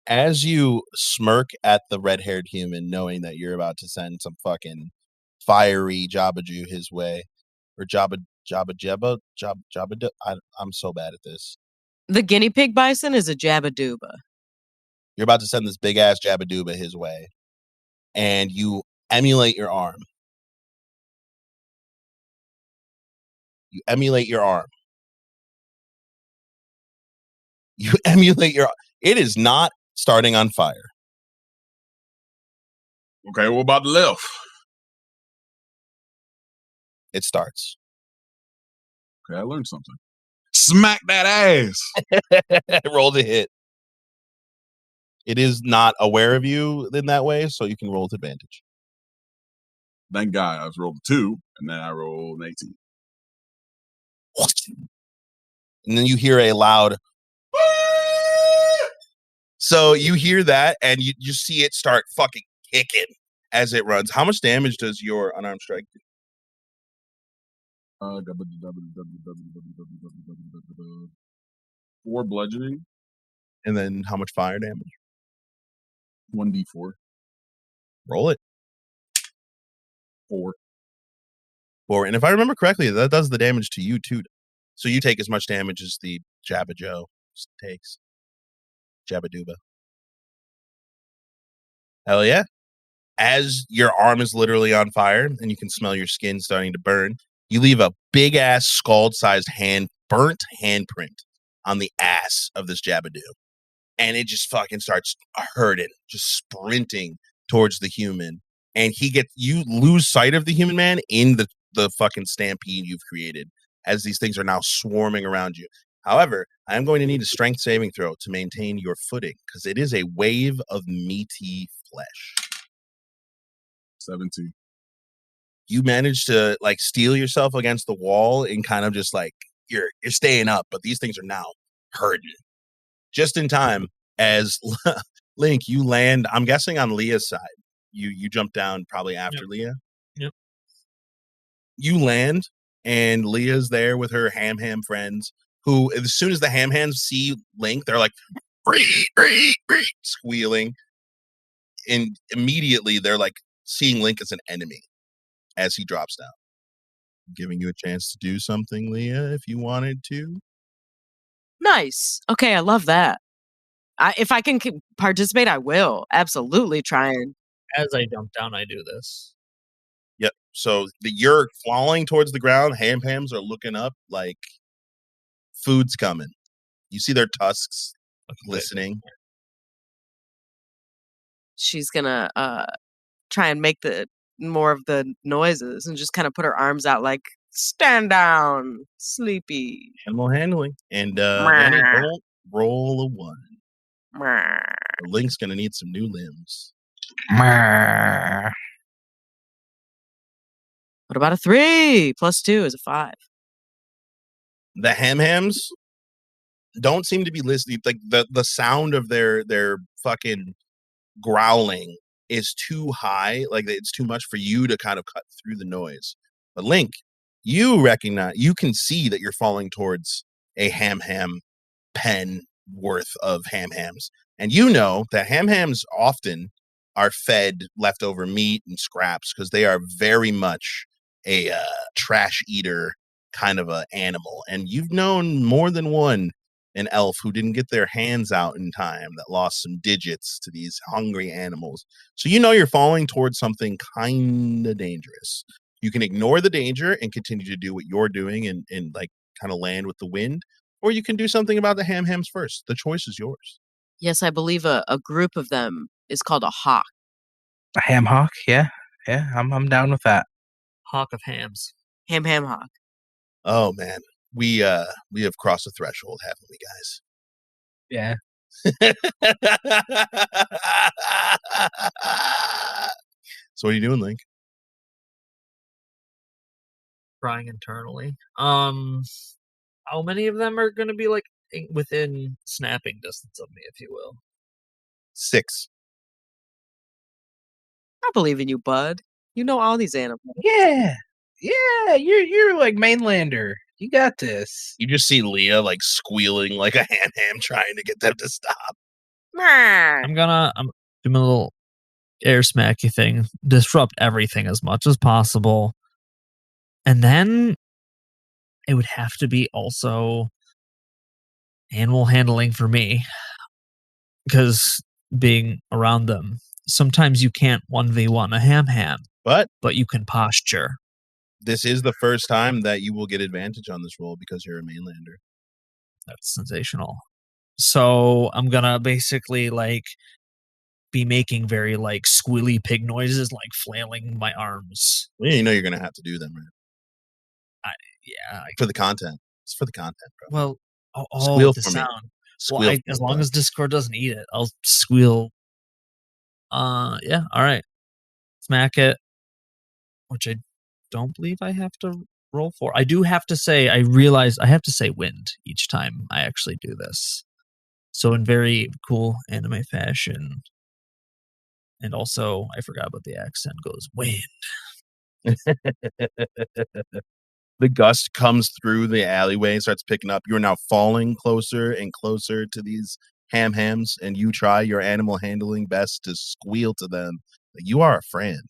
As you smirk at the red-haired human, knowing that you're about to send some fucking fiery Jabba-Jew his way, or I'm so bad at this. The guinea pig bison is a Jabba-Dooba. You're about to send this big-ass Jabba-Dooba his way, and you emulate your arm. You emulate your arm. You emulate your... It is not starting on fire. Okay, what about the left? It starts. Okay, I learned something. Smack that ass. Roll to hit. It is not aware of you in that way, so you can roll with advantage. Thank God I was rolled a 2, and then I rolled an 18. And then you hear a loud... So you hear that, and you see it start fucking kicking as it runs. How much damage does your unarmed strike do? 4 bludgeoning. And then how much fire damage? 1d4. Roll it. 4. 4. And if I remember correctly, that does the damage to you too. So you take as much damage as the Jabba Joe takes. Jabba Dooba. Hell yeah. As your arm is literally on fire and you can smell your skin starting to burn, you leave a big ass Squald-sized burnt handprint on the ass of this Jabba-Doo. And it just fucking starts hurting, just sprinting towards the human. And you lose sight of the human man in the fucking stampede you've created as these things are now swarming around you. However, I am going to need a strength saving throw to maintain your footing because it is a wave of meaty flesh. 17. You manage to like steel yourself against the wall and kind of just like you're staying up, but these things are now hurting. Just in time as Link, you land, I'm guessing on Leah's side. You jump down probably after Leah. Yep. You land and Leah's there with her ham friends who, as soon as the ham see Link, they're like squealing. And immediately they're like seeing Link as an enemy as he drops down. Giving you a chance to do something, Leah, if you wanted to. Nice. Okay, I love that. If I can participate, I will. Absolutely try and... As I jump down, I do this. Yep. So you're falling towards the ground. Hams are looking up like food's coming. You see their tusks glistening. She's gonna try and make more of the noises and just kind of put her arms out like, stand down, sleepy. Animal handling. And Danny, roll a 1. Link's gonna need some new limbs. What about a 3? Plus 2 is a 5. The hams don't seem to be listening. Like the sound of their fucking growling is too high. Like it's too much for you to kind of cut through the noise. But Link, you can see that you're falling towards a ham pen worth of hams. And you know that hams often are fed leftover meat and scraps because they are very much a trash eater kind of a animal. And you've known more than an elf who didn't get their hands out in time that lost some digits to these hungry animals. So you know you're falling towards something kind of dangerous. You can ignore the danger and continue to do what you're doing and like kind of land with the wind, or you can do something about the hams first. The choice is yours. Yes, I believe a group of them is called a hawk. A ham hawk? Yeah. I'm down with that. Hawk of hams. Ham hawk. Oh man, we have crossed a threshold, haven't we, guys? Yeah. So what are you doing, Link? Crying internally. How many of them are going to be like within snapping distance of me, if you will? 6. I believe in you, bud. You know all these animals. Yeah. Yeah, you're like mainlander. You got this. You just see Leah like squealing like a ham trying to get them to stop. I'm doing a little air smacky thing, disrupt everything as much as possible. And then it would have to be also animal handling for me. Because being around them, sometimes you can't 1v1 a ham, But you can posture. this is the first time that you will get advantage on this roll because you're a mainlander. That's sensational. So I'm gonna basically like be making very like squealy pig noises, like flailing my arms. Well, you know you're gonna have to do them, right? Yeah. For the content. It's for the content, bro. Well, Squeal the for me. sound. Squeal Well, for as me, long bud. as Discord doesn't eat it, I'll squeal. Yeah. All right. Smack it. Which I don't believe I have to roll for. I do have to say, I realize I have to say wind each time I actually do this. So in very cool anime fashion. And also, I forgot about the accent, goes wind. The gust comes through the alleyway and starts picking up. You're now falling closer and closer to these hams, and you try your animal handling best to squeal to them that you are a friend.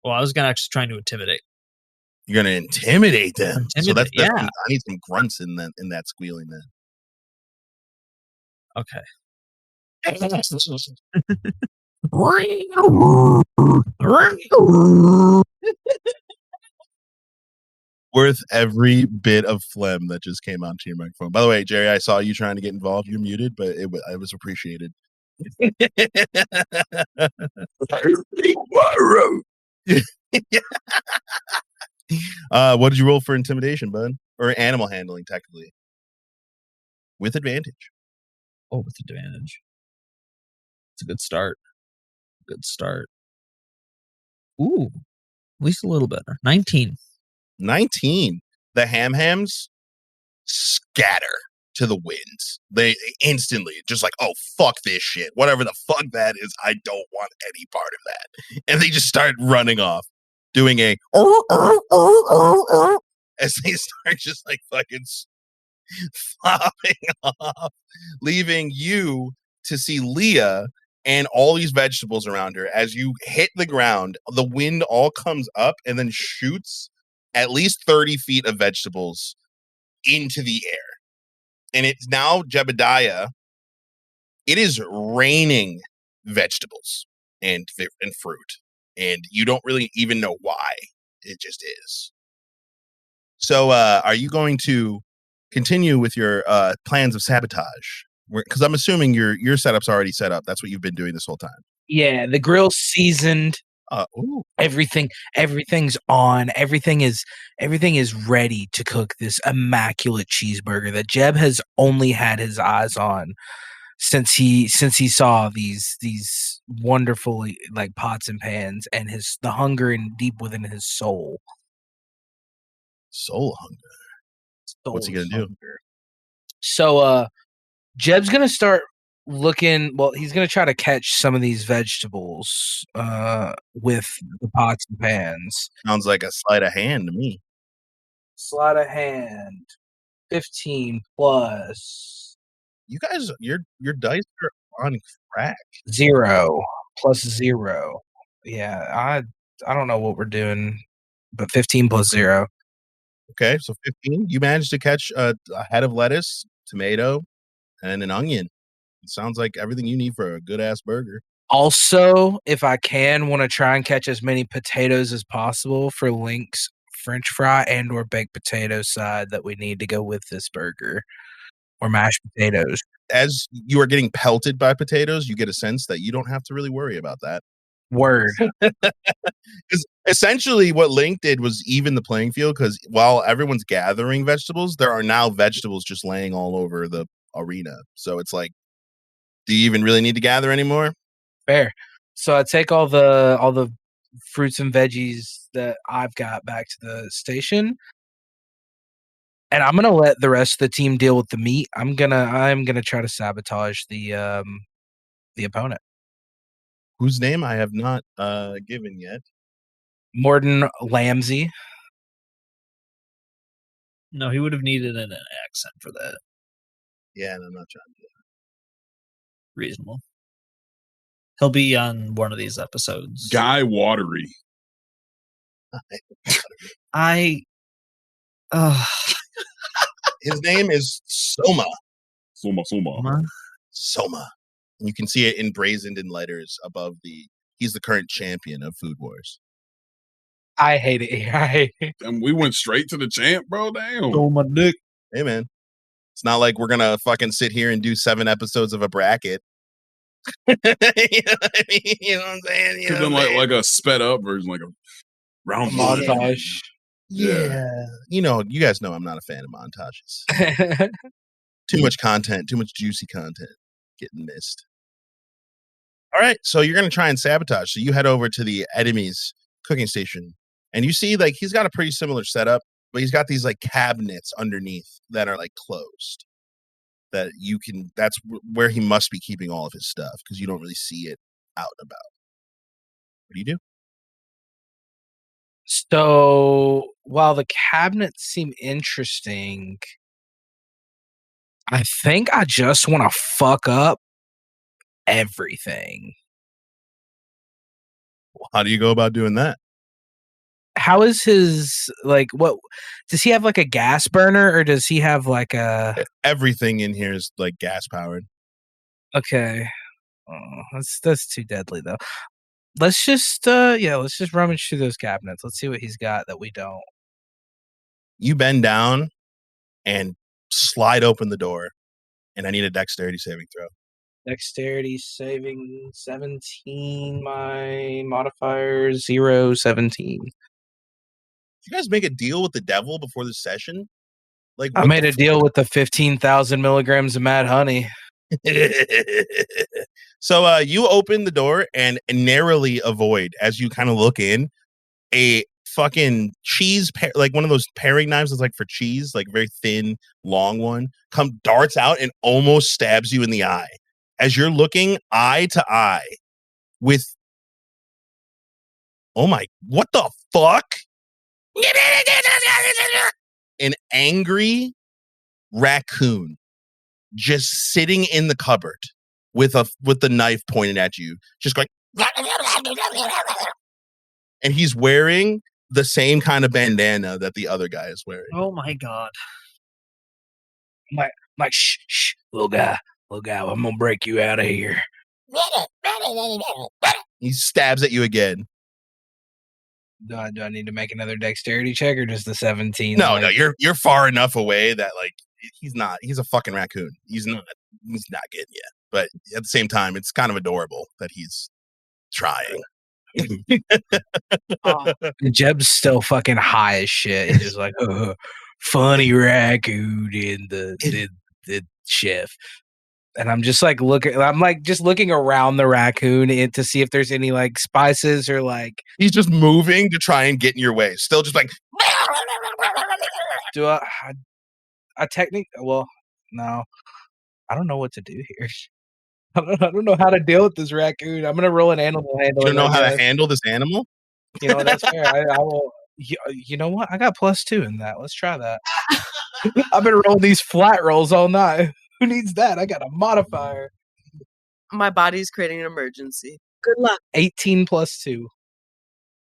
Well, I was gonna actually trying to intimidate. You're gonna intimidate them. So that's Yeah. I need some grunts in that squealing then. Okay. Worth every bit of phlegm that just came onto your microphone. By the way, Jerry, I saw you trying to get involved. You're muted, but it was appreciated. What did you roll for intimidation, bud? Or animal handling, technically? With advantage. Oh, with advantage. It's a good start. Good start. Ooh, at least a little better. 19. 19. The hams scatter to the winds. They instantly just like, oh, fuck this shit. Whatever the fuck that is, I don't want any part of that. And they just start running off, doing a as they start just like fucking flopping off, leaving you to see Leah and all these vegetables around her. As you hit the ground, the wind all comes up and then shoots at least 30 feet of vegetables into the air. And it's now Jebediah. It is raining vegetables and fruit. And you don't really even know why. It just is. So are you going to continue with your plans of sabotage? Because I'm assuming your setup's already set up. That's what you've been doing this whole time. Yeah, the grill's seasoned. Ooh. Everything's on. Everything is ready to cook this immaculate cheeseburger that Jeb has only had his eyes on since he saw these wonderful like pots and pans, and the hunger in deep within his soul. Soul hunger. What's he gonna do? So Jeb's gonna start looking. Well, he's gonna try to catch some of these vegetables with the pots and pans. Sounds like a sleight of hand to me. Sleight of hand. 15 plus. You guys, your dice are on crack. 0 plus 0. Yeah, I don't know what we're doing, but 15 plus 0. Okay, so 15. You managed to catch a head of lettuce, tomato, and an onion. It sounds like everything you need for a good ass burger. Also, if I want to try and catch as many potatoes as possible for Link's French fry and or baked potato side that we need to go with this burger, or mashed potatoes. As you are getting pelted by potatoes, you get a sense that you don't have to really worry about that. Word. Because essentially what Link did was even the playing field, because while everyone's gathering vegetables, there are now vegetables just laying all over the arena. So it's like, do you even really need to gather anymore? Fair. So I take all the fruits and veggies that I've got back to the station, and I'm gonna let the rest of the team deal with the meat. I'm gonna try to sabotage the opponent. Whose name I have not given yet. Morden Lamsey. No, he would have needed an accent for that. Yeah, and I'm not trying to do Reasonable. He'll be on one of these episodes. Guy Watery. His name is Soma. Soma. Soma. And you can see it emblazoned in letters above the. He's the current champion of Food Wars. I hate it. And we went straight to the champ, bro. Damn. Oh my dick. Hey, man. It's not like we're going to fucking sit here and do 7 episodes of a bracket. You know what I mean? You know what I'm saying? Could have done like a sped up version, like a round one. Montage. Yeah. You know, you guys know I'm not a fan of montages. Too much content, too much juicy content getting missed. All right, so you're going to try and sabotage. So you head over to the enemy's cooking station, and you see, like, he's got a pretty similar setup, but he's got these, like, cabinets underneath that are, like, closed. That you can, that's where he must be keeping all of his stuff, because you don't really see it out and about. What do you do? So, while the cabinets seem interesting, I think I just want to fuck up everything. How do you go about doing that? How is his, like, what does he have, like a gas burner, or does he have like a Everything in here is like gas powered. okay? Oh, that's too deadly though. Let's just rummage through those cabinets. Let's see what he's got that we don't. You bend down and slide open the door, and I need a dexterity saving throw. Dexterity saving 17. My modifier 0, 17. Did you guys make a deal with the devil before the session? Like, I made a deal with the 15,000 milligrams of mad honey. So you open the door and narrowly avoid, as you kind of look in, a fucking cheese, like one of those paring knives that's like for cheese, like very thin, long one, darts out and almost stabs you in the eye. As you're looking eye to eye with, oh my, what the fuck? An angry raccoon just sitting in the cupboard with the knife pointed at you, just going, and he's wearing the same kind of bandana that the other guy is wearing. Oh my god. Like, shh, little guy, I'm gonna break you out of here. He stabs at you again. Do I need to make another dexterity check, or just the 17? No, you're far enough away that like he's a fucking raccoon. He's not getting you. But at the same time, it's kind of adorable that he's trying. Jeb's still fucking high as shit. He's just like, funny raccoon in the chef. And I'm just like looking around the raccoon to see if there's any like spices or like. He's just moving to try and get in your way. Still just like. Do I technically? Well, no, I don't know what to do here. I don't know how to deal with this raccoon. I'm gonna roll an animal handling. You don't know how to handle this animal? You know, that's fair. I will. You know what? I got +2 in that. Let's try that. I've been rolling these flat rolls all night. Who needs that? I got a modifier. My body's creating an emergency. Good luck. 18 +2.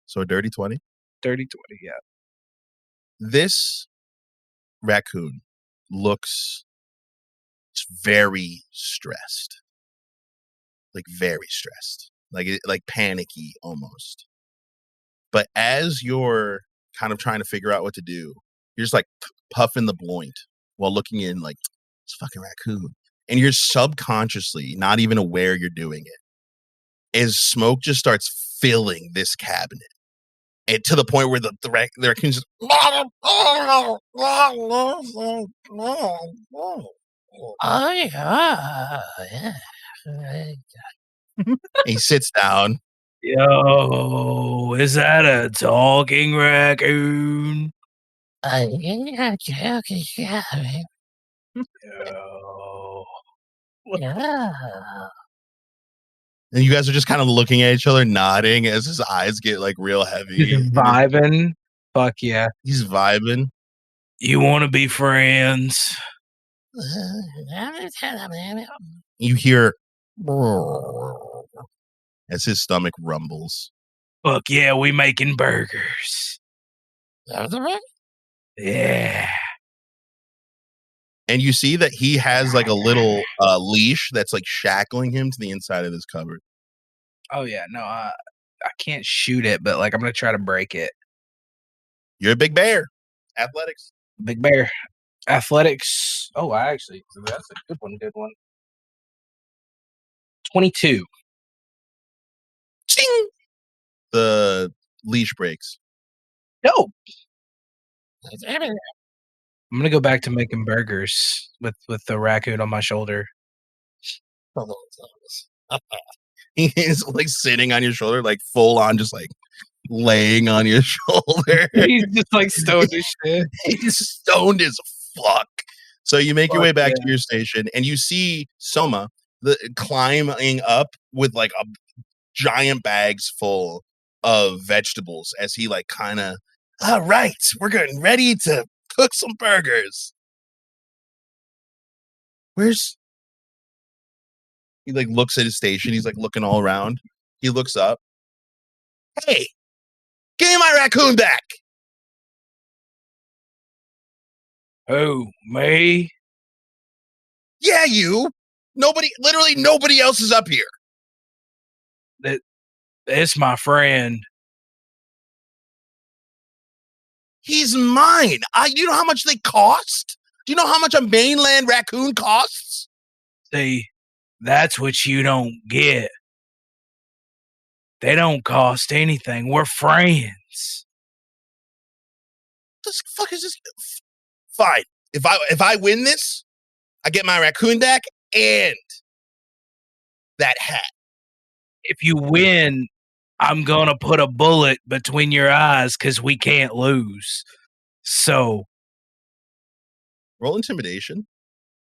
So a dirty 20? Dirty 20, yeah. This raccoon looks very stressed. Like very stressed. Like panicky almost. But as you're kind of trying to figure out what to do, you're just like puffing the blunt while looking in like, this fucking raccoon. And you're subconsciously not even aware you're doing it. As smoke just starts filling this cabinet. And to the point where the raccoon's just... He sits down. Yo, is that a talking raccoon? Yeah. Yo. Yeah. And you guys are just kind of looking at each other, nodding as his eyes get like real heavy. Just vibing. Fuck yeah. He's vibing. You want to be friends? You hear as his stomach rumbles. Fuck yeah, we making burgers. Yeah. And you see that he has like a little leash that's like shackling him to the inside of this cupboard. Oh yeah, no, I can't shoot it, but like I'm gonna try to break it. You're a big bear. Athletics. Big bear. Athletics. Oh, that's a good one. Good one. 22. Ching! The leash breaks. No. I'm gonna go back to making burgers with the raccoon on my shoulder. He's like sitting on your shoulder, like full on, just like laying on your shoulder. He's just like stoned as shit. He's stoned as fuck. So you make your way back to your station, and you see Soma climbing up with like a giant bags full of vegetables as he like kind of, all right, we're getting ready to cook some burgers. He like looks at his station. He's like looking all around. He looks up. Hey, give me my raccoon back. Oh, me? Yeah, you. Literally nobody else is up here. It's my friend. He's mine. Do you know how much they cost? Do you know how much a mainland raccoon costs? See, that's what you don't get. They don't cost anything. We're friends. What the fuck is this? Fine. If I win this, I get my raccoon back and that hat. If you win, I'm gonna put a bullet between your eyes because we can't lose. So roll intimidation.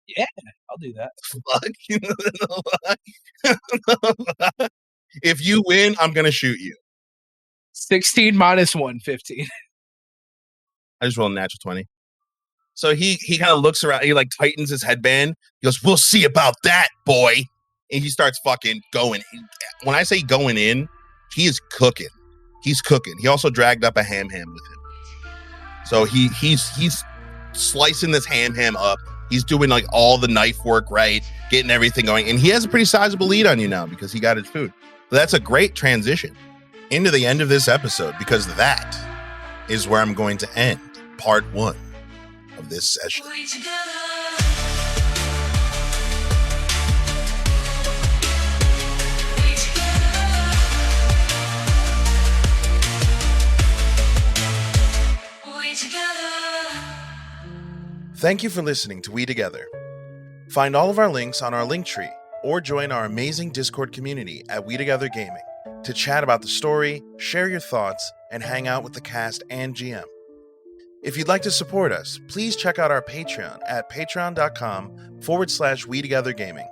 Yeah, I'll do that. Fuck. If you win, I'm gonna shoot you. 16 minus 1, 15. I just rolled a natural 20. So he kind of looks around. He like tightens his headband. He goes, "We'll see about that, boy." And he starts fucking going. When I say going in, he is cooking. He's cooking. He also dragged up a ham with him. So he's slicing this ham up. He's doing like all the knife work right, getting everything going. And he has a pretty sizable lead on you now because he got his food. So that's a great transition into the end of this episode, because that is where I'm going to end part 1 of this session. Thank you for listening to We Together. Find all of our links on our link tree or join our amazing Discord community at WeTogether Gaming to chat about the story, share your thoughts, and hang out with the cast and GM. If you'd like to support us, please check out our Patreon at patreon.com/WeTogetherGaming.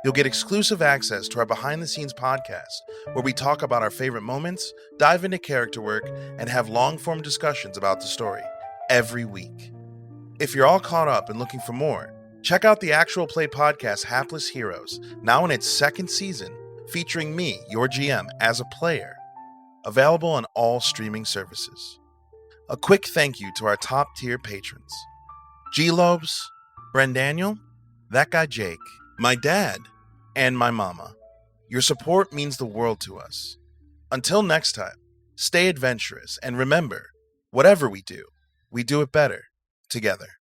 You'll get exclusive access to our behind-the-scenes podcast, where we talk about our favorite moments, dive into character work, and have long-form discussions about the story every week. If you're all caught up and looking for more, check out the actual play podcast Hapless Heroes, now in its 2nd season, featuring me, your GM, as a player. Available on all streaming services. A quick thank you to our top-tier patrons: GxLobes, BrenDaniel, That Guy Jake, my dad, and my mama. Your support means the world to us. Until next time, stay adventurous, and remember, whatever we do it better together.